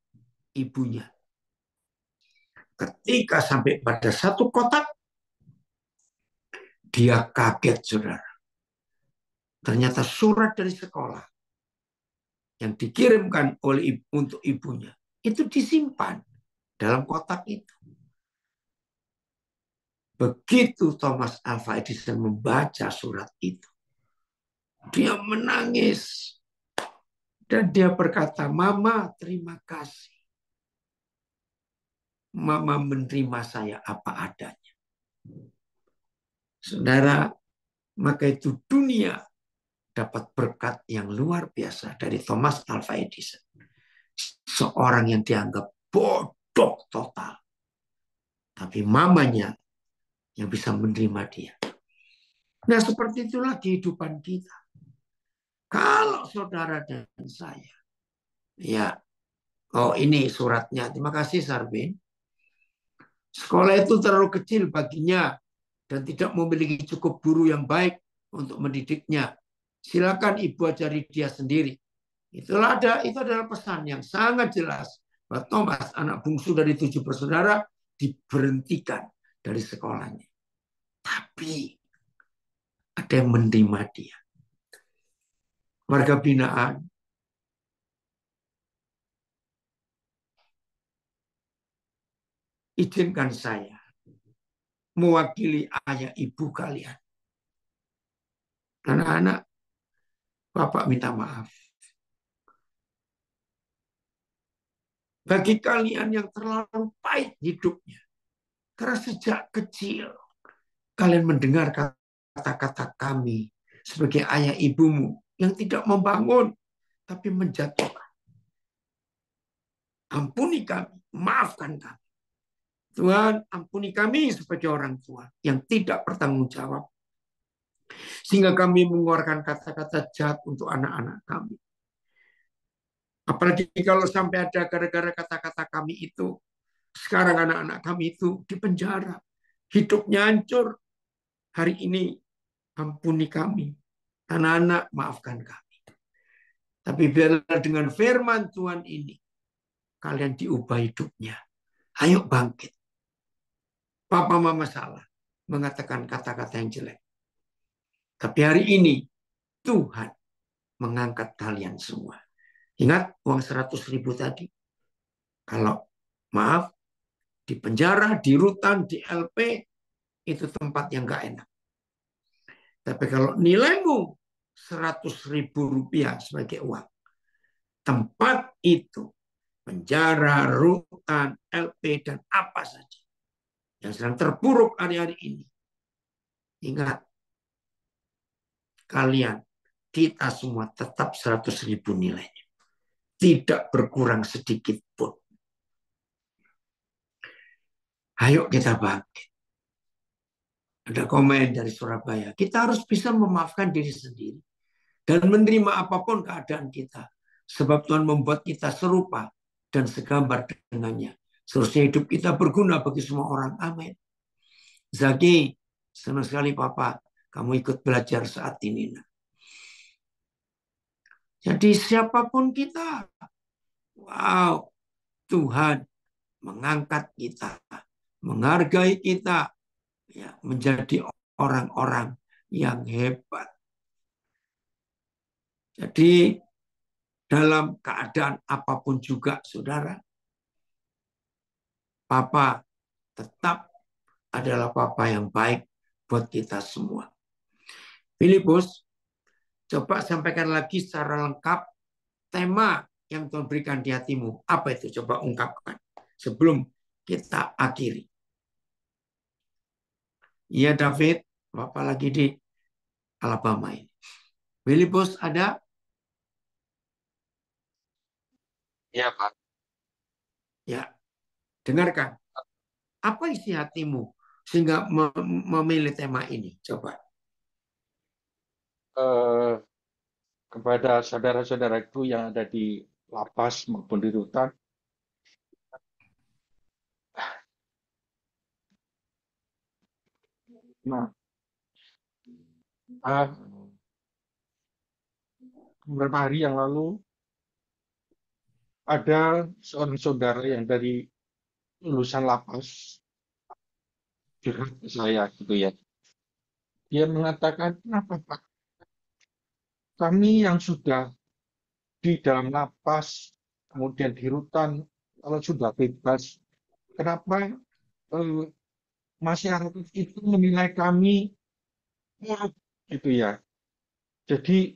ibunya. Ketika sampai pada satu kotak, dia kaget, saudara. Ternyata surat dari sekolah yang dikirimkan oleh untuk ibunya itu disimpan dalam kotak itu. Begitu Thomas Alva Edison membaca surat itu, dia menangis dan dia berkata, "Mama, terima kasih. Mama menerima saya apa adanya." Saudara, maka itu dunia dapat berkat yang luar biasa dari Thomas Alva Edison. Seorang yang dianggap bodoh total. Tapi mamanya yang bisa menerima dia. Nah, seperti itulah kehidupan kita. Kalau saudara dan saya, ya, oh ini suratnya. Terima kasih Sarbin. Sekolah itu terlalu kecil baginya dan tidak memiliki cukup guru yang baik untuk mendidiknya. Silakan ibu ajari dia sendiri. Itu adalah pesan yang sangat jelas bahwa Thomas, anak bungsu dari 7 bersaudara, diberhentikan dari sekolahnya. Tapi ada yang menerima dia. Warga binaan. Izinkan saya mewakili ayah ibu kalian. Anak-anak, Bapak minta maaf. Bagi kalian yang terlalu pahit hidupnya. Karena sejak kecil kalian mendengar kata-kata kami sebagai ayah ibumu yang tidak membangun tapi menjatuhkan. Ampuni kami, maafkan kami. Tuhan, ampuni kami sebagai orang tua yang tidak bertanggung jawab. Sehingga kami mengeluarkan kata-kata jahat untuk anak-anak kami. Apalagi kalau sampai ada gara-gara kata-kata kami itu, sekarang anak-anak kami itu di penjara. Hidupnya hancur. Hari ini ampuni kami. Anak-anak, maafkan kami. Tapi biarlah dengan firman Tuhan ini, kalian diubah hidupnya. Ayo bangkit. Papa mama salah mengatakan kata-kata yang jelek. Tapi hari ini Tuhan mengangkat kalian semua. Ingat uang 100.000 tadi. Kalau maaf, Di penjara, di rutan, di LP, itu tempat yang gak enak. Tapi kalau nilaimu 100.000 rupiah sebagai uang, tempat itu, penjara, rutan, LP, dan apa saja yang sedang terpuruk hari-hari ini. Ingat, kalian, kita semua tetap 100.000 nilainya. Tidak berkurang sedikit pun. Ayo kita bangkit. Ada komen dari Surabaya. Kita harus bisa memaafkan diri sendiri. Dan menerima apapun keadaan kita. Sebab Tuhan membuat kita serupa dan segambar dengannya. Seharusnya hidup kita berguna bagi semua orang. Amin. Zaki, senang sekali Papa. Kamu ikut belajar saat ini. Jadi siapapun kita. Wow. Tuhan mengangkat kita. Menghargai kita. Ya, menjadi orang-orang yang hebat. Jadi dalam keadaan apapun juga, saudara, Papa tetap adalah Papa yang baik buat kita semua. Filipus, coba sampaikan lagi secara lengkap tema yang Tuhan berikan di hatimu. Apa itu? Coba ungkapkan sebelum kita akhiri. Iya David, Bapak lagi di Alabama ini. Filipus ada? Ya, Pak. Ya, dengarkan. Apa isi hatimu sehingga memilih tema ini? Coba. Eh, kepada saudara-saudaraku yang ada di lapas maupun di rutan, nah, ah, beberapa hari yang lalu ada seorang saudara yang dari lulusan lapas curhat ke saya gitu ya. Dia mengatakan, kenapa Pak? Kami yang sudah di dalam lapas, kemudian di rutan, kalau sudah bebas, kenapa eh, masyarakat itu menilai kami buruk gitu ya. Jadi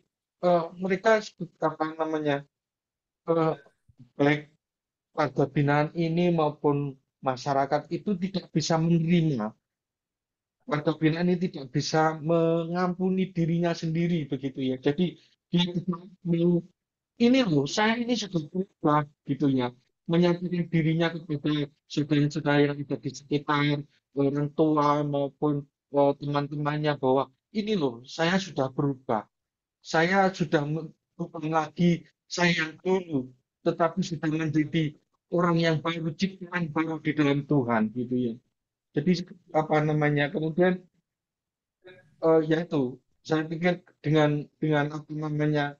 mereka apa namanya eh, baik warga binaan ini maupun masyarakat itu tidak bisa menerima. Warga binaan ini tidak bisa mengampuni dirinya sendiri begitu ya. Jadi dia tidak mau ini loh, saya ini sudah berubah gitu ya. Menyatakan dirinya kepada saudara-saudara yang ada di sekitar, orang tua maupun teman-temannya bahwa ini loh, saya sudah berubah. Saya sudah bukan lagi saya yang dulu, tetapi sudah menjadi orang yang baru, ciptaan baru di dalam Tuhan gitu ya. Jadi apa namanya, kemudian ya itu, saya pikir dengan apa namanya,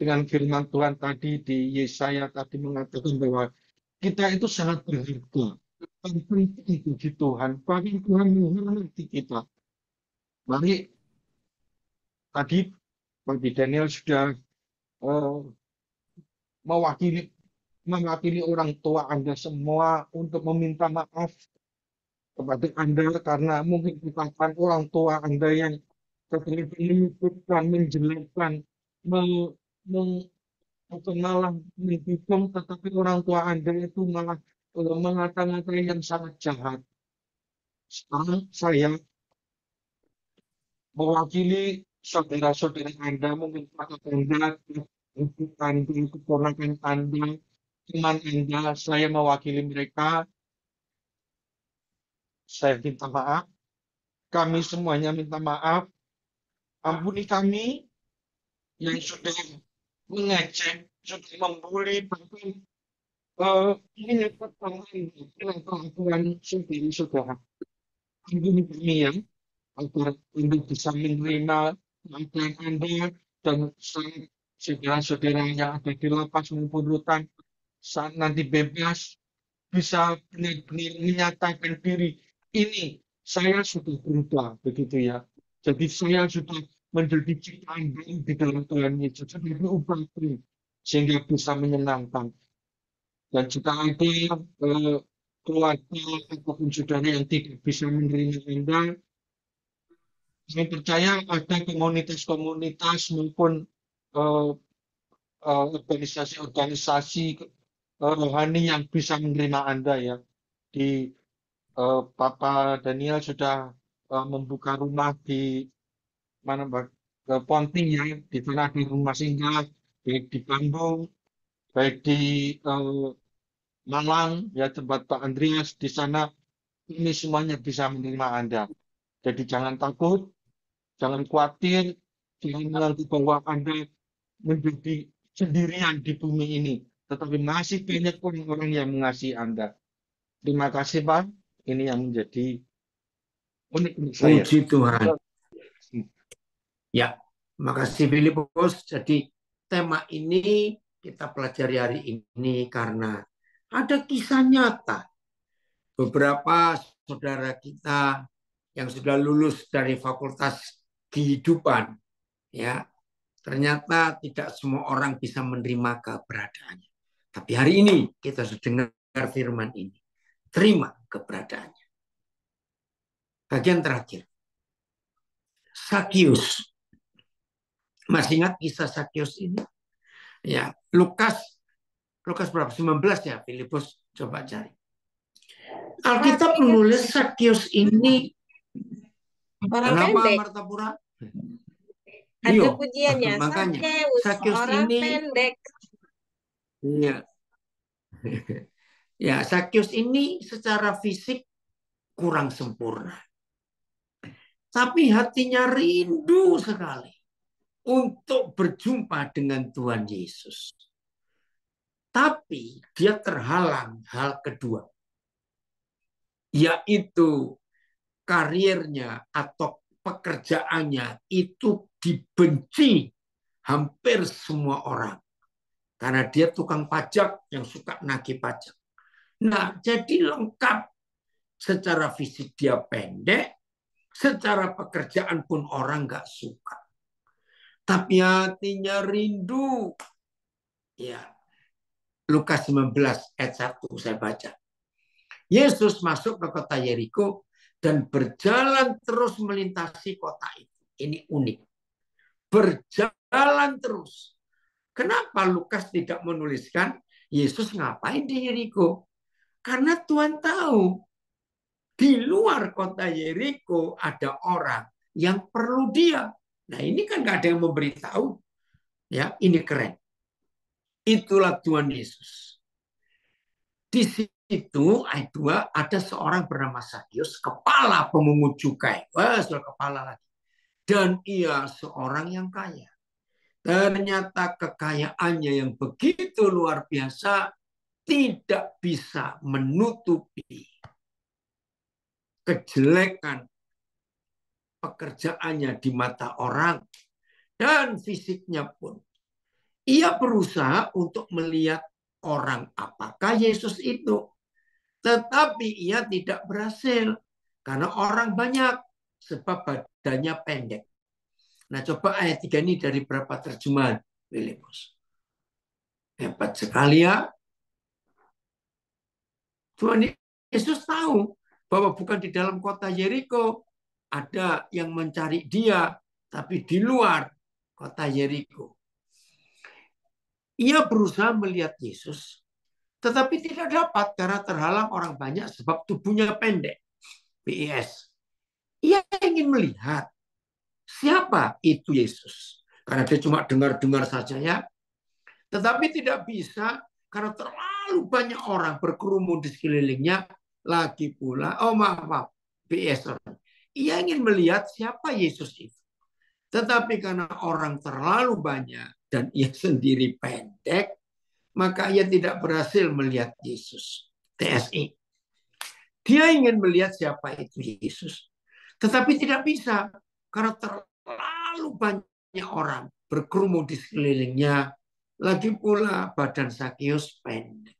dengan firman Tuhan tadi di Yesaya tadi mengatakan bahwa kita itu sangat berharga, penting bagi Tuhan, bahkan Tuhan menghormati kita. Mari tadi Pak Daniel sudah eh, mewakili mewakili orang tua Anda semua untuk meminta maaf kepada Anda karena mungkin ucapan orang tua Anda yang terkadang menyebutkan, menjelekkan, me- meng- atau malah menghukum, tetapi orang tua Anda itu malah mengata-ngatai yang sangat jahat. Sekarang saya mewakili saudara-saudara Anda, mungkin kakak Anda, ibu Anda, keponakan Anda, teman Anda, saya mewakili mereka, saya minta maaf, kami semuanya minta maaf, ampuni kami yang sudah mengejek, sudah membuli, bahkan menyebabkan kelakuan saudara-saudara. Ampuni kami ya, agar Anda bisa menerima keadaan Anda dan saudara-saudara yang ada di lapas maupun rutan saat nanti bebas bisa benar-benar menyatakan diri ini saya sudah berubah begitu ya. Jadi saya sudah menjadi ciptaan baru di dalam Tuhan Yesus, sudah berubah sehingga bisa menyenangkan. Dan jika ada keluarga ataupun saudara yang tidak bisa menerima Anda, saya percaya ada komunitas-komunitas maupun eh, organisasi-organisasi rohani yang bisa menerima Anda ya. Di Papa Daniel sudah membuka rumah di mana Pak? Ke Ponti ya, di sana ada rumah singgah, baik di Bandung, baik di eh, Malang, ya tempat Pak Andreas di sana, ini semuanya bisa menerima Anda. Jadi jangan takut, jangan khawatir, jangan menganggap bahwa Anda menjadi sendirian di bumi ini. Tetapi masih banyak orang-orang yang mengasihi Anda. Terima kasih Pak, ini yang menjadi unik untuk saya. Puji Tuhan. Ya, makasih Filipus. Jadi tema ini kita pelajari hari ini karena ada kisah nyata. Beberapa saudara kita yang sudah lulus dari Fakultas Kehidupan, ya, ternyata tidak semua orang bisa menerima keberadaannya. Tapi hari ini kita sudah dengar firman ini. Terima keberadaannya. Bagian terakhir. Sakius. Masih ingat kisah Sakius ini? Ya, Lukas berapa? 19 ya, Filipus coba cari. Alkitab menulis Sakius ini Orang kenapa pendek. Martapura? Ada Iya, pujiannya. makanya Sakeus, orang ini pendek. iya. Ya, Sakius ini secara fisik kurang sempurna. Tapi hatinya rindu sekali untuk berjumpa dengan Tuhan Yesus. Tapi dia terhalang hal kedua, yaitu karirnya atau pekerjaannya itu dibenci hampir semua orang. Karena dia tukang pajak yang suka nagih pajak. Nah, jadi lengkap. Secara fisik dia pendek, secara pekerjaan pun orang nggak suka. Tapi hatinya rindu. Ya, Lukas 19 ayat 1 saya baca. Yesus masuk ke kota Yeriko dan berjalan terus melintasi kota itu. Ini unik. Berjalan terus. Kenapa Lukas tidak menuliskan Yesus ngapain di Yeriko? Karena Tuhan tahu di luar kota Yeriko ada orang yang perlu dia. Nah ini kan gak ada yang memberitahu. Ya, ini keren. Itulah Tuhan Yesus. Di situ ayat 2 ada seorang bernama Sakius, kepala pemungut cukai. Wah, soal kepala lagi. Dan ia seorang yang kaya. Ternyata kekayaannya yang begitu luar biasa tidak bisa menutupi kejelekan pekerjaannya di mata orang dan fisiknya pun. Ia berusaha untuk melihat orang apakah Yesus itu. Tetapi ia tidak berhasil karena orang banyak sebab badannya pendek. Nah, coba ayat 3 ini dari berapa terjemahan, Filipus? Hebat sekali ya. Tuhan Yesus tahu bahwa bukan di dalam kota Yeriko ada yang mencari dia, tapi di luar kota Yeriko. Ia berusaha melihat Yesus, tetapi tidak dapat karena terhalang orang banyak sebab tubuhnya pendek. PIS. Ia ingin melihat siapa itu Yesus. Karena dia cuma dengar-dengar saja ya. Tetapi tidak bisa karena terlalu banyak orang berkerumun di sekelilingnya. Lagi pula, maaf, PIS. Ia ingin melihat siapa Yesus itu. Tetapi karena orang terlalu banyak dan ia sendiri pendek, maka ia tidak berhasil melihat Yesus. TSI. Dia ingin melihat siapa itu Yesus. Tetapi tidak bisa karena terlalu banyak orang berkerumun di sekelilingnya. Lagi pula badan Sakius pendek.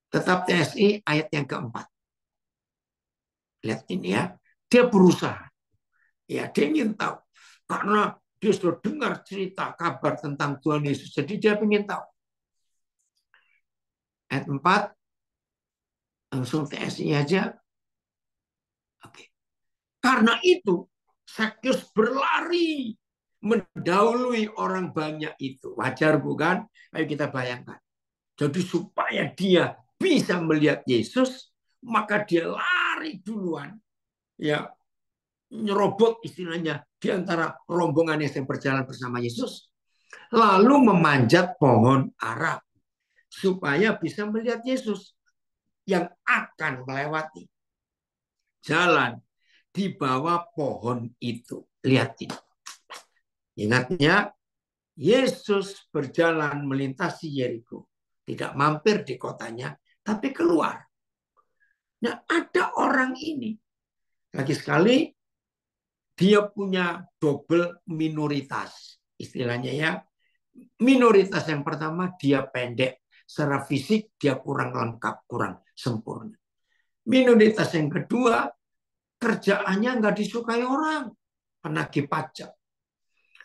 Tetap TSI ayat yang keempat. Lihat ini ya. Dia berusaha. Ya, dia ingin tahu. Karena dia sudah dengar cerita kabar tentang Tuhan Yesus. Jadi dia ingin tahu. Ayat 4. Langsung TSI aja. Oke. Karena itu, Sakyus berlari mendahului orang banyak itu. Wajar bukan? Ayo kita bayangkan. Jadi supaya dia bisa melihat Yesus, maka dia lari duluan. Ya, nyerobot istilahnya di antara rombongan yang berjalan bersama Yesus, lalu memanjat pohon ara supaya bisa melihat Yesus yang akan melewati jalan di bawah pohon itu. Lihat ini. Ingatnya, Yesus berjalan melintasi Yeriko. Tidak mampir di kotanya, tapi keluar. Nah, ada orang ini. Lagi sekali, dia punya double minoritas. Istilahnya ya, minoritas yang pertama, dia pendek. Secara fisik, dia kurang lengkap, kurang sempurna. Minoritas yang kedua, kerjaannya nggak disukai orang. Penagih pajak.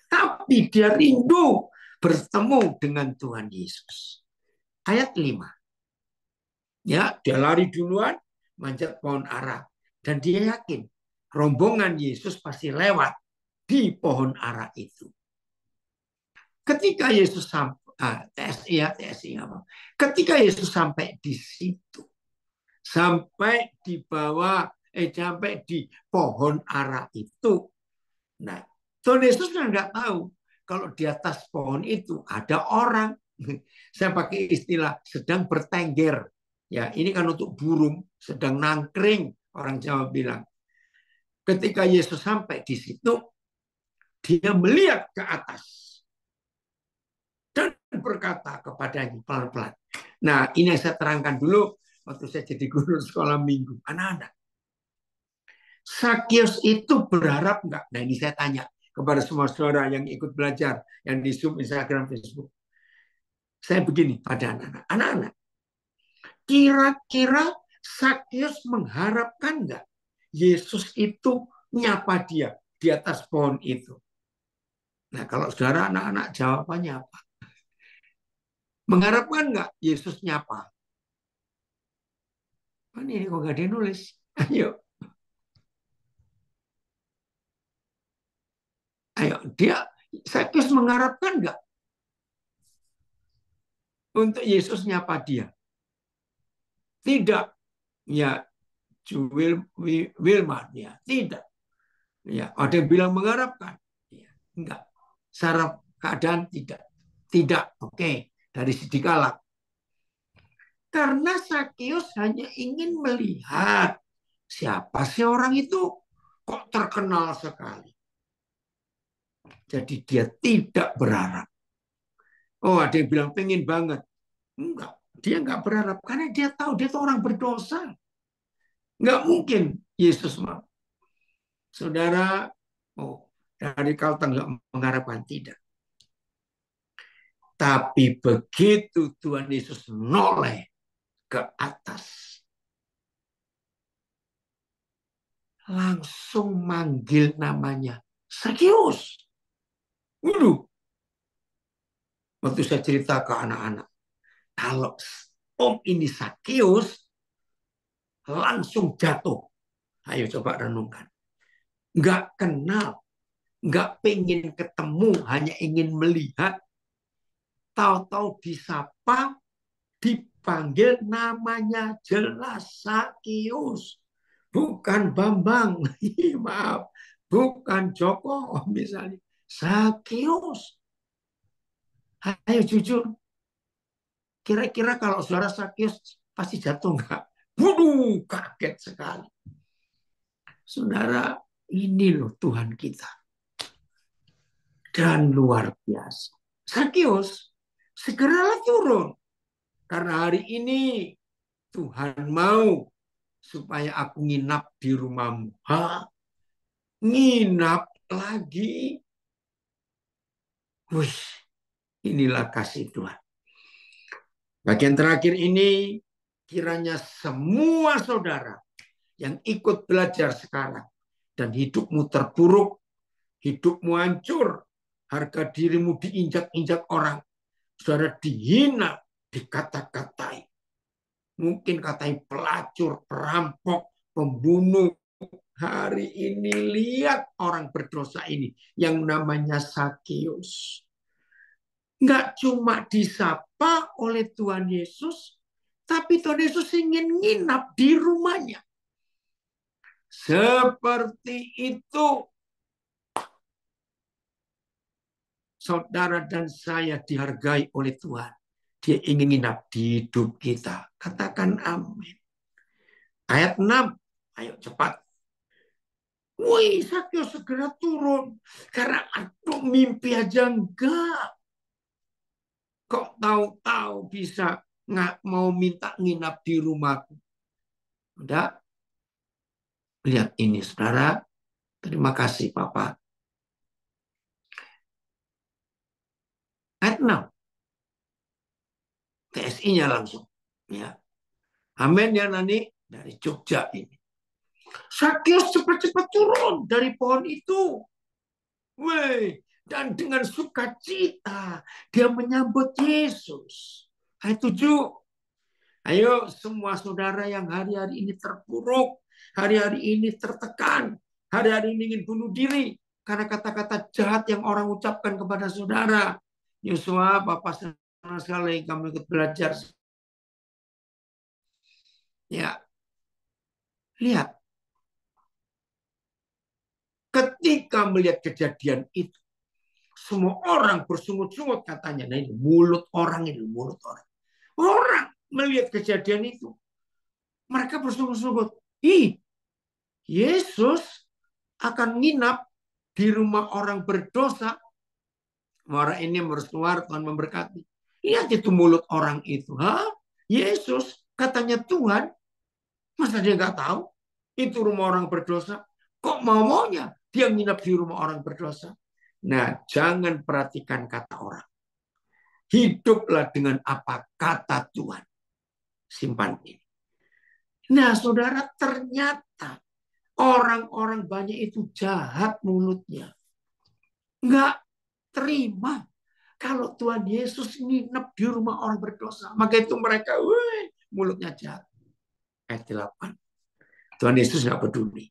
Tapi dia rindu bertemu dengan Tuhan Yesus. Ayat 5. Ya, dia lari duluan, manjat pohon ara. Dan dia yakin rombongan Yesus pasti lewat di pohon ara itu. Ketika Yesus sampai, Ketika Yesus sampai di situ, sampai di bawah, sampai di pohon ara itu. Nah, Tuhan Yesus kan nggak tahu kalau di atas pohon itu ada orang. Saya pakai istilah sedang bertengger. Ya, ini kan untuk burung sedang nangkring, orang Jawa bilang. Ketika Yesus sampai di situ, dia melihat ke atas dan berkata kepadanya pelan-pelan. Nah, ini yang saya terangkan dulu waktu saya jadi guru sekolah minggu. Anak-anak, Sakyus itu berharap enggak? Nah, ini saya tanya kepada semua saudara yang ikut belajar, yang di Zoom, Instagram, Facebook. Saya begini pada anak-anak. Anak-anak, kira-kira Sakyus mengharapkan enggak Yesus itu nyapa dia di atas pohon itu? Nah, kalau saudara anak-anak jawabannya apa? Mengharapkan enggak Yesus nyapa? Ini kok nggak dinulis? Ayo. Ayo, Sakyus mengharapkan enggak untuk Yesus nyapa dia? Tidak. Ya, Wilmar, ya, tidak. Ya, ada yang bilang mengharapkan. Ya, enggak. Secara keadaan tidak. Tidak. Oke, dari segi kalak. Karena Sakyus hanya ingin melihat siapa sih orang itu, kok terkenal sekali. Jadi dia tidak berharap. Oh, ada yang bilang pengen banget. Enggak, dia enggak berharap karena dia tahu dia itu orang berdosa. Enggak mungkin Yesus mau. Saudara, dari Kalteng enggak mengharapkan, tidak. Tapi begitu Tuhan Yesus noleh ke atas, langsung manggil namanya Sakyus. Waktu saya cerita ke anak-anak, kalau om ini Sakyus, langsung jatuh. Ayo coba renungkan. Nggak kenal, nggak pengen ketemu, hanya ingin melihat. Tahu-tahu disapa, dipanggil namanya jelas Sakyus. Bukan Bambang, maaf, bukan Joko misalnya. Sakyus. Ayo jujur, kira-kira kalau suara Sakyus pasti jatuh nggak? Waduh, kaget sekali. Saudara, ini loh Tuhan kita. Dan luar biasa. Sakyus, segeralah turun. Karena hari ini Tuhan mau supaya aku nginap di rumahmu. Hah? Nginap lagi? Wih, inilah kasih Tuhan. Bagian terakhir ini, kiranya semua saudara yang ikut belajar sekarang dan hidupmu terpuruk, hidupmu hancur, harga dirimu diinjak-injak orang, saudara dihina, dikata-katai. Mungkin katanya pelacur, perampok, pembunuh. Hari ini lihat orang berdosa ini yang namanya Sakeus. Nggak cuma disapa oleh Tuhan Yesus, tapi Tuhan Yesus ingin nginap di rumahnya. Seperti itu saudara dan saya dihargai oleh Tuhan. Dia ingin nginap di hidup kita. Katakan amin. Ayat 6. Ayo cepat. Wih, Sakeus segera turun. Karena aku mimpi aja enggak. Kok tahu-tahu bisa nggak mau minta nginap di rumahku. Udah. Lihat ini, saudara. Terima kasih, Papa. Ayat 6. TSI-nya langsung. Ya. Amin ya, Nani. Dari Jogja ini. Sakeus cepat-cepat turun dari pohon itu. Weh, dan dengan sukacita dia menyambut Yesus. Ayat 7. Ayo semua saudara yang hari-hari ini terpuruk, hari-hari ini tertekan, hari-hari ini ingin bunuh diri karena kata-kata jahat yang orang ucapkan kepada saudara. Yosua, Bapak senang sekali kamu ikut belajar. Ya, lihat. Ketika melihat kejadian itu, semua orang bersungut-sungut katanya. Nah ini mulut orang ini, mulut orang. Orang melihat kejadian itu, mereka bersungut-sungut. Ih, Yesus akan nginap di rumah orang berdosa. Orang ini harus keluar, Tuhan memberkati. Lihat itu mulut orang itu. Hah? Yesus, katanya Tuhan, masa dia nggak tahu? Itu rumah orang berdosa. Kok maunya dia nginap di rumah orang berdosa? Nah, jangan perhatikan kata orang. Hiduplah dengan apa kata Tuhan. Simpan ini. Nah, saudara, ternyata orang-orang banyak itu jahat mulutnya. Nggak terima kalau Tuhan Yesus nginep di rumah orang berdosa. Maka itu mereka, mulutnya jahat. Ayat 8. Tuhan Yesus nggak peduli.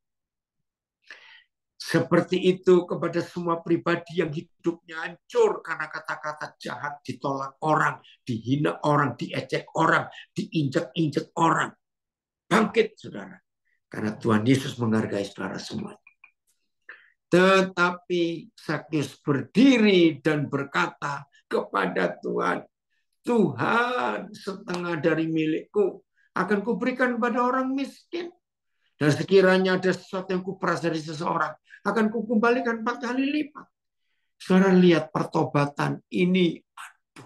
Seperti itu kepada semua pribadi yang hidupnya hancur karena kata-kata jahat, ditolak orang, dihina orang, diejek orang, diinjek-injek orang. Bangkit, saudara. Karena Tuhan Yesus menghargai saudara semua. Tetapi Sakeus berdiri dan berkata kepada Tuhan, Tuhan, setengah dari milikku akan kuberikan kepada orang miskin. Dan sekiranya ada sesuatu yang kuperas dari seseorang, akan kukembalikan 4 kali lipat. Saudara lihat pertobatan ini. Aduh.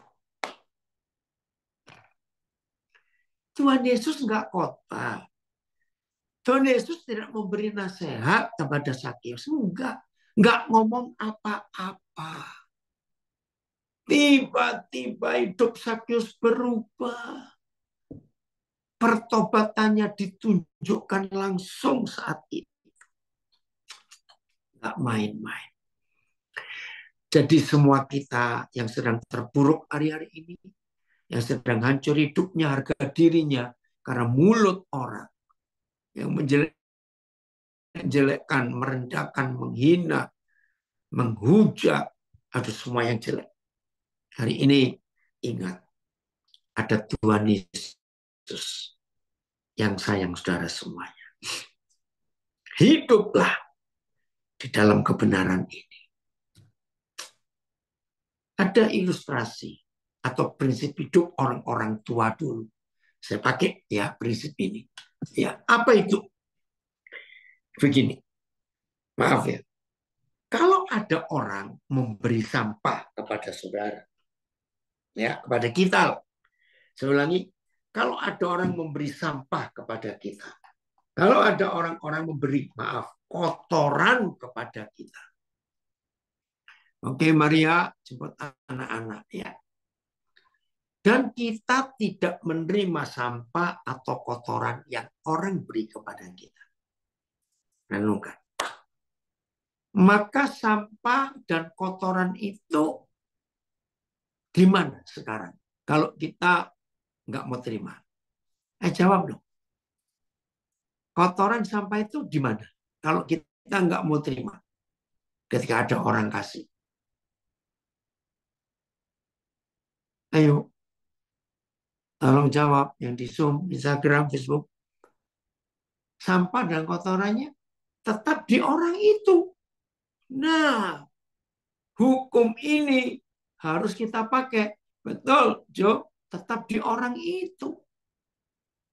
Tuhan Yesus nggak khotbah. Tuhan Yesus tidak memberi nasihat kepada Sakeus. Nggak ngomong apa-apa. Tiba-tiba hidup Sakeus berubah. Pertobatannya ditunjukkan langsung saat itu. Nggak main-main. Jadi semua kita yang sedang terpuruk hari-hari ini, yang sedang hancur hidupnya, harga dirinya, karena mulut orang yang menjelekkan, merendahkan, menghina, menghujat, ada semua yang jelek. Hari ini ingat, ada Tuhan Yesus yang sayang saudara semuanya. Hiduplah di dalam kebenaran ini. Ada ilustrasi atau prinsip hidup orang-orang tua dulu. Saya pakai ya prinsip ini. Ya, apa itu? Begini. Maaf ya. Kalau ada orang memberi sampah kepada saudara, ya, kepada kita. Saya ulangi, kalau ada orang memberi sampah kepada kita, kalau ada orang-orang memberi, kotoran kepada kita. Oke, Maria, jemput anak-anak ya. Dan kita tidak menerima sampah atau kotoran yang orang beri kepada kita. Renungkan. Maka sampah dan kotoran itu di mana sekarang? Kalau kita nggak mau terima. Jawab dong. Kotoran sampah itu di mana? Kalau kita nggak mau terima ketika ada orang kasih. Ayo, tolong jawab yang di Zoom, Instagram, Facebook. Sampah dan kotorannya tetap di orang itu. Nah, hukum ini harus kita pakai. Betul, Jo. Tetap di orang itu.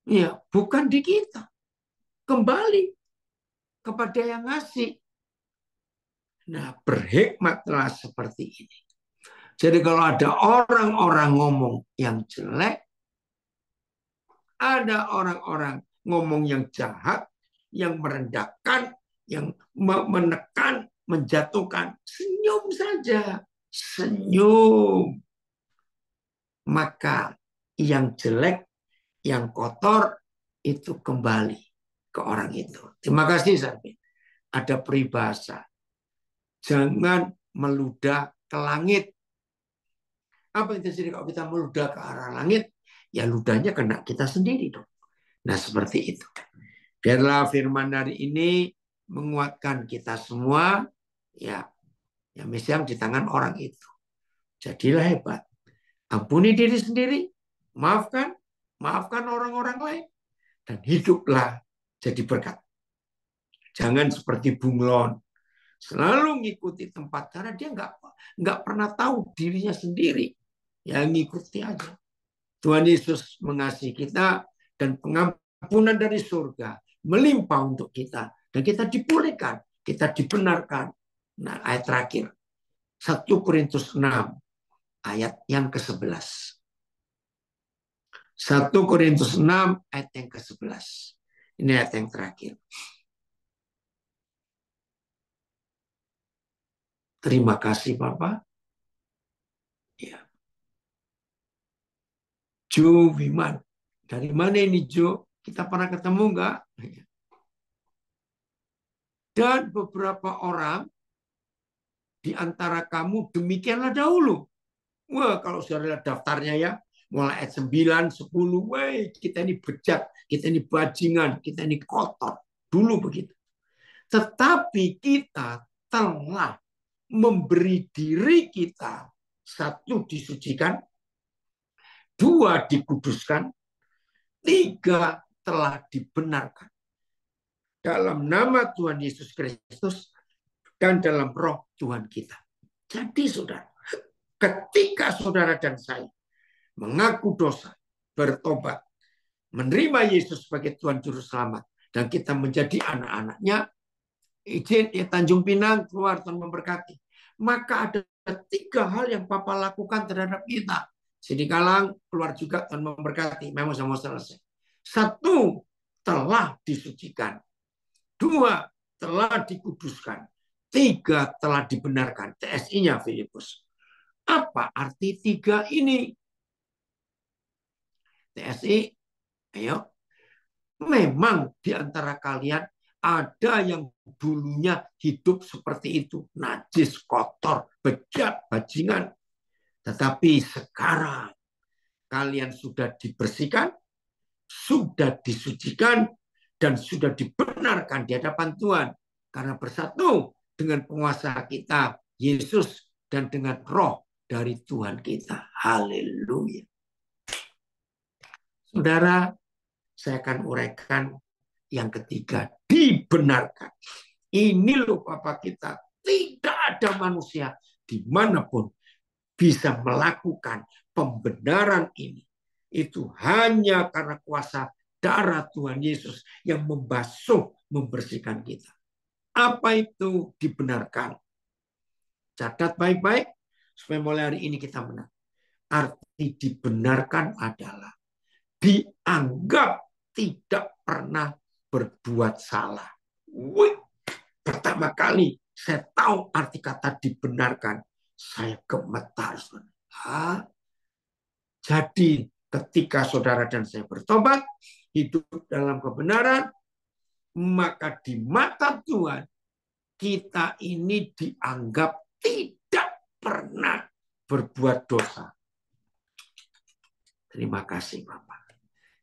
Ya, bukan di kita. Kembali kepada yang ngasih. Nah, berhikmatlah seperti ini. Jadi kalau ada orang-orang ngomong yang jelek, ada orang-orang ngomong yang jahat, yang merendahkan, yang menekan, menjatuhkan, senyum saja. Senyum. Maka yang jelek, yang kotor, itu kembali ke orang itu. Terima kasih, Sarbi. Ada peribahasa. Jangan meludah ke langit. Apa itu sih kalau kita meludah ke arah langit? Ya ludahnya kena kita sendiri dong. Nah seperti itu. Biarlah firman hari ini menguatkan kita semua. Ya, yang megang di tangan orang itu. Jadilah hebat. Ampuni diri sendiri. Maafkan. Maafkan orang-orang lain. Dan hiduplah jadi berkat. Jangan seperti bunglon. Selalu ngikuti tempat. Karena dia nggak pernah tahu dirinya sendiri. Ya ngikuti aja. Tuhan Yesus mengasihi kita. Dan pengampunan dari surga melimpah untuk kita. Dan kita dipulihkan. Kita dibenarkan. Nah ayat terakhir. 1 Korintus 6. Ayat yang ke-11. 1 Korintus 6 ayat yang ke-11. Ini ayat yang terakhir. Terima kasih Bapak. Ya. Jo Wiman. Dari mana ini Jo? Kita pernah ketemu enggak? Dan beberapa orang di antara kamu demikianlah dahulu. Wah, kalau sudah lihat daftarnya ya, mulai ayat 9, 10, wah, kita ini bejat, kita ini bajingan, kita ini kotor. Dulu begitu. Tetapi kita telah memberi diri kita, satu disucikan, dua dikuduskan, tiga telah dibenarkan. Dalam nama Tuhan Yesus Kristus dan dalam roh Tuhan kita. Jadi saudara, ketika saudara dan saya mengaku dosa, bertobat, menerima Yesus sebagai Tuhan Juru Selamat, dan kita menjadi anak-anaknya, izin ya Tanjung Pinang keluar Tuhan memberkati. Maka ada tiga hal yang Papa lakukan terhadap kita. Sini Kalang keluar juga Tuhan memberkati. Memang sama selesai. Satu, telah disucikan. Dua, telah dikuduskan. Tiga, telah dibenarkan. TSI-nya Filipus. Apa arti tiga ini? TSI, ayo. Memang di antara kalian ada yang dulunya hidup seperti itu. Najis, kotor, bejat, bajingan. Tetapi sekarang kalian sudah dibersihkan, sudah disucikan, dan sudah dibenarkan di hadapan Tuhan. Karena bersatu dengan penguasa kita, Yesus, dan dengan roh dari Tuhan kita. Haleluya. Saudara, saya akan uraikan yang ketiga, dibenarkan. Ini loh Bapak kita. Tidak ada manusia dimanapun bisa melakukan pembenaran ini. Itu hanya karena kuasa darah Tuhan Yesus yang membasuh, membersihkan kita. Apa itu dibenarkan? Catat baik-baik supaya mulai hari ini kita menang. Arti dibenarkan adalah dianggap tidak pernah berbuat salah. Wih, pertama kali saya tahu arti kata dibenarkan, saya gemetar. Jadi ketika saudara dan saya bertobat, hidup dalam kebenaran, maka di mata Tuhan kita ini dianggap tidak pernah berbuat dosa. Terima kasih Bapak.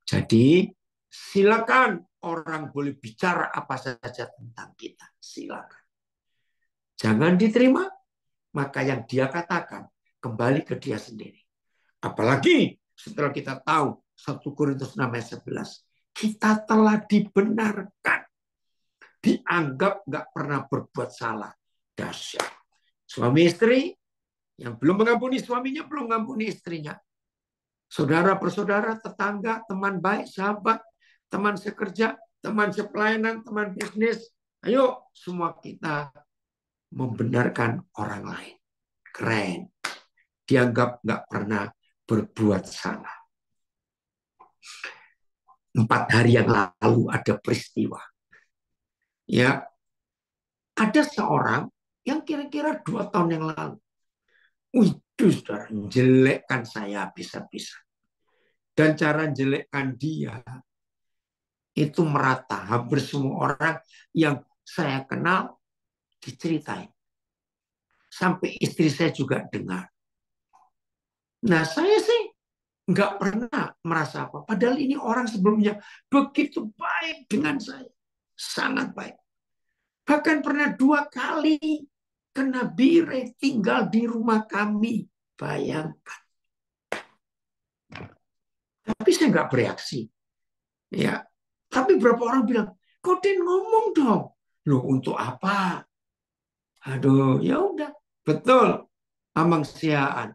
Jadi Silakan orang boleh bicara apa saja tentang kita. Silakan. Jangan diterima, maka yang dia katakan kembali ke dia sendiri. Apalagi setelah kita tahu 1 Korintus 6 ayat 11, kita telah dibenarkan, dianggap nggak pernah berbuat salah. Dahsyat. Suami istri yang belum mengampuni suaminya, belum mengampuni istrinya. Saudara bersaudara, tetangga, teman baik, sahabat, teman sekerja, teman sepelayanan, teman bisnis. Ayo semua kita membenarkan orang lain. Keren. Dianggap nggak pernah berbuat salah. 4 hari yang lalu ada peristiwa. Ya, ada seorang yang kira-kira 2 tahun yang lalu. Itu saudara, jelekkan saya habis-habisan. Dan cara jelekkan dia itu merata. Hampir semua orang yang saya kenal diceritain. Sampai istri saya juga dengar. Nah, saya sih nggak pernah merasa apa. Padahal ini orang sebelumnya begitu baik dengan saya. Sangat baik. Bahkan pernah 2 kali kena bire tinggal di rumah kami. Bayangkan. Tapi saya nggak bereaksi. Ya. Tapi berapa orang bilang, kok Den ngomong dong. Loh, untuk apa? Aduh, ya udah. Betul. Amangsiaan.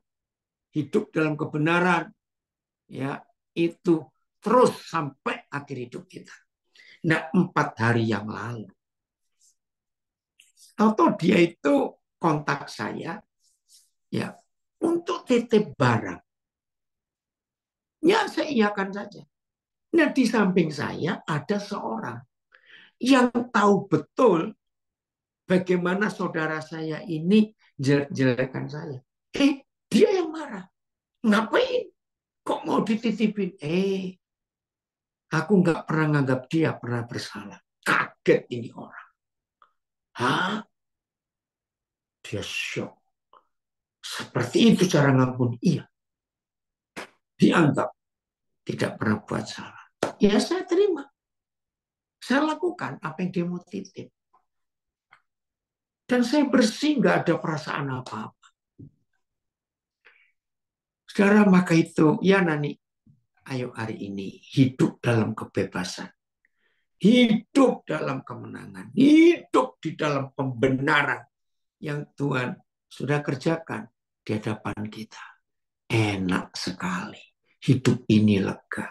Hidup dalam kebenaran. Ya, itu terus sampai akhir hidup kita. Nah, 4 hari yang lalu. Tahu dia itu kontak saya ya untuk titip barang. Ya, saya iakan saja. Nah, di samping saya ada seorang yang tahu betul bagaimana saudara saya ini jelek-jelekan saya. Dia yang marah. Ngapain? Kok mau dititipin? Aku nggak pernah nganggap dia pernah bersalah. Kaget ini orang. Hah? Dia shock. Seperti itu cara ngampun. Iya. Dianggap tidak pernah buat salah. Ya saya terima. Saya lakukan apa yang dia mau titip. Dan saya bersih, nggak ada perasaan apa-apa. Saudara, maka itu, ya Nani, ayo hari ini hidup dalam kebebasan. Hidup dalam kemenangan. Hidup di dalam pembenaran yang Tuhan sudah kerjakan di hadapan kita. Enak sekali. Hidup ini lega.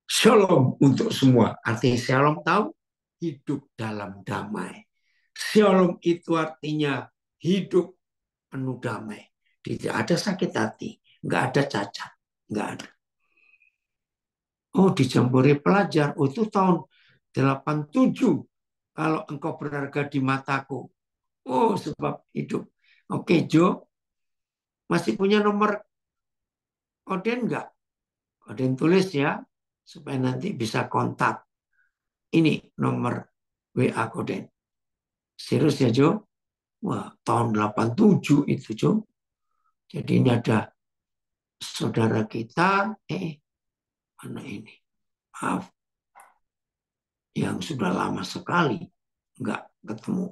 Shalom untuk semua. Artinya shalom tahu? Hidup dalam damai. Shalom itu artinya hidup penuh damai. Tidak ada sakit hati. Nggak ada cacat. Nggak ada. Oh, dijamburi pelajar. Oh, itu tahun 87. Kalau engkau berharga di mataku. Oh, sebab hidup. Oke, Jo. Masih punya nomor Oden nggak? Oden tulis ya. Supaya nanti bisa kontak. Ini nomor WA Oden. Serius ya, Jo? Wah, tahun 87 itu, Jo. Jadi ini ada saudara kita. Mana ini? Maaf. Yang sudah lama sekali nggak ketemu.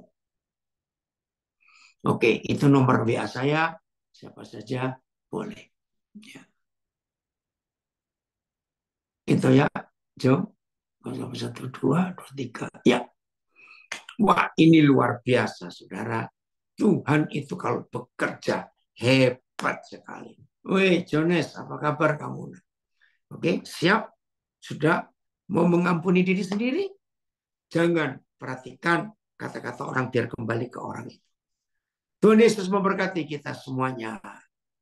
Oke, itu nomor WA saya. Siapa saja boleh. Ya. Itu ya, Jo. 01223. Ya. Wah, ini luar biasa, saudara. Tuhan itu kalau bekerja hebat sekali. Woi, Jones, apa kabar kamu? Oke, siap? Sudah mau mengampuni diri sendiri? Jangan perhatikan kata-kata orang biar kembali ke orang itu. Tuhan Yesus memberkati kita semuanya.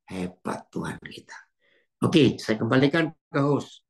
Hebat Tuhan kita. Oke, saya kembalikan ke host.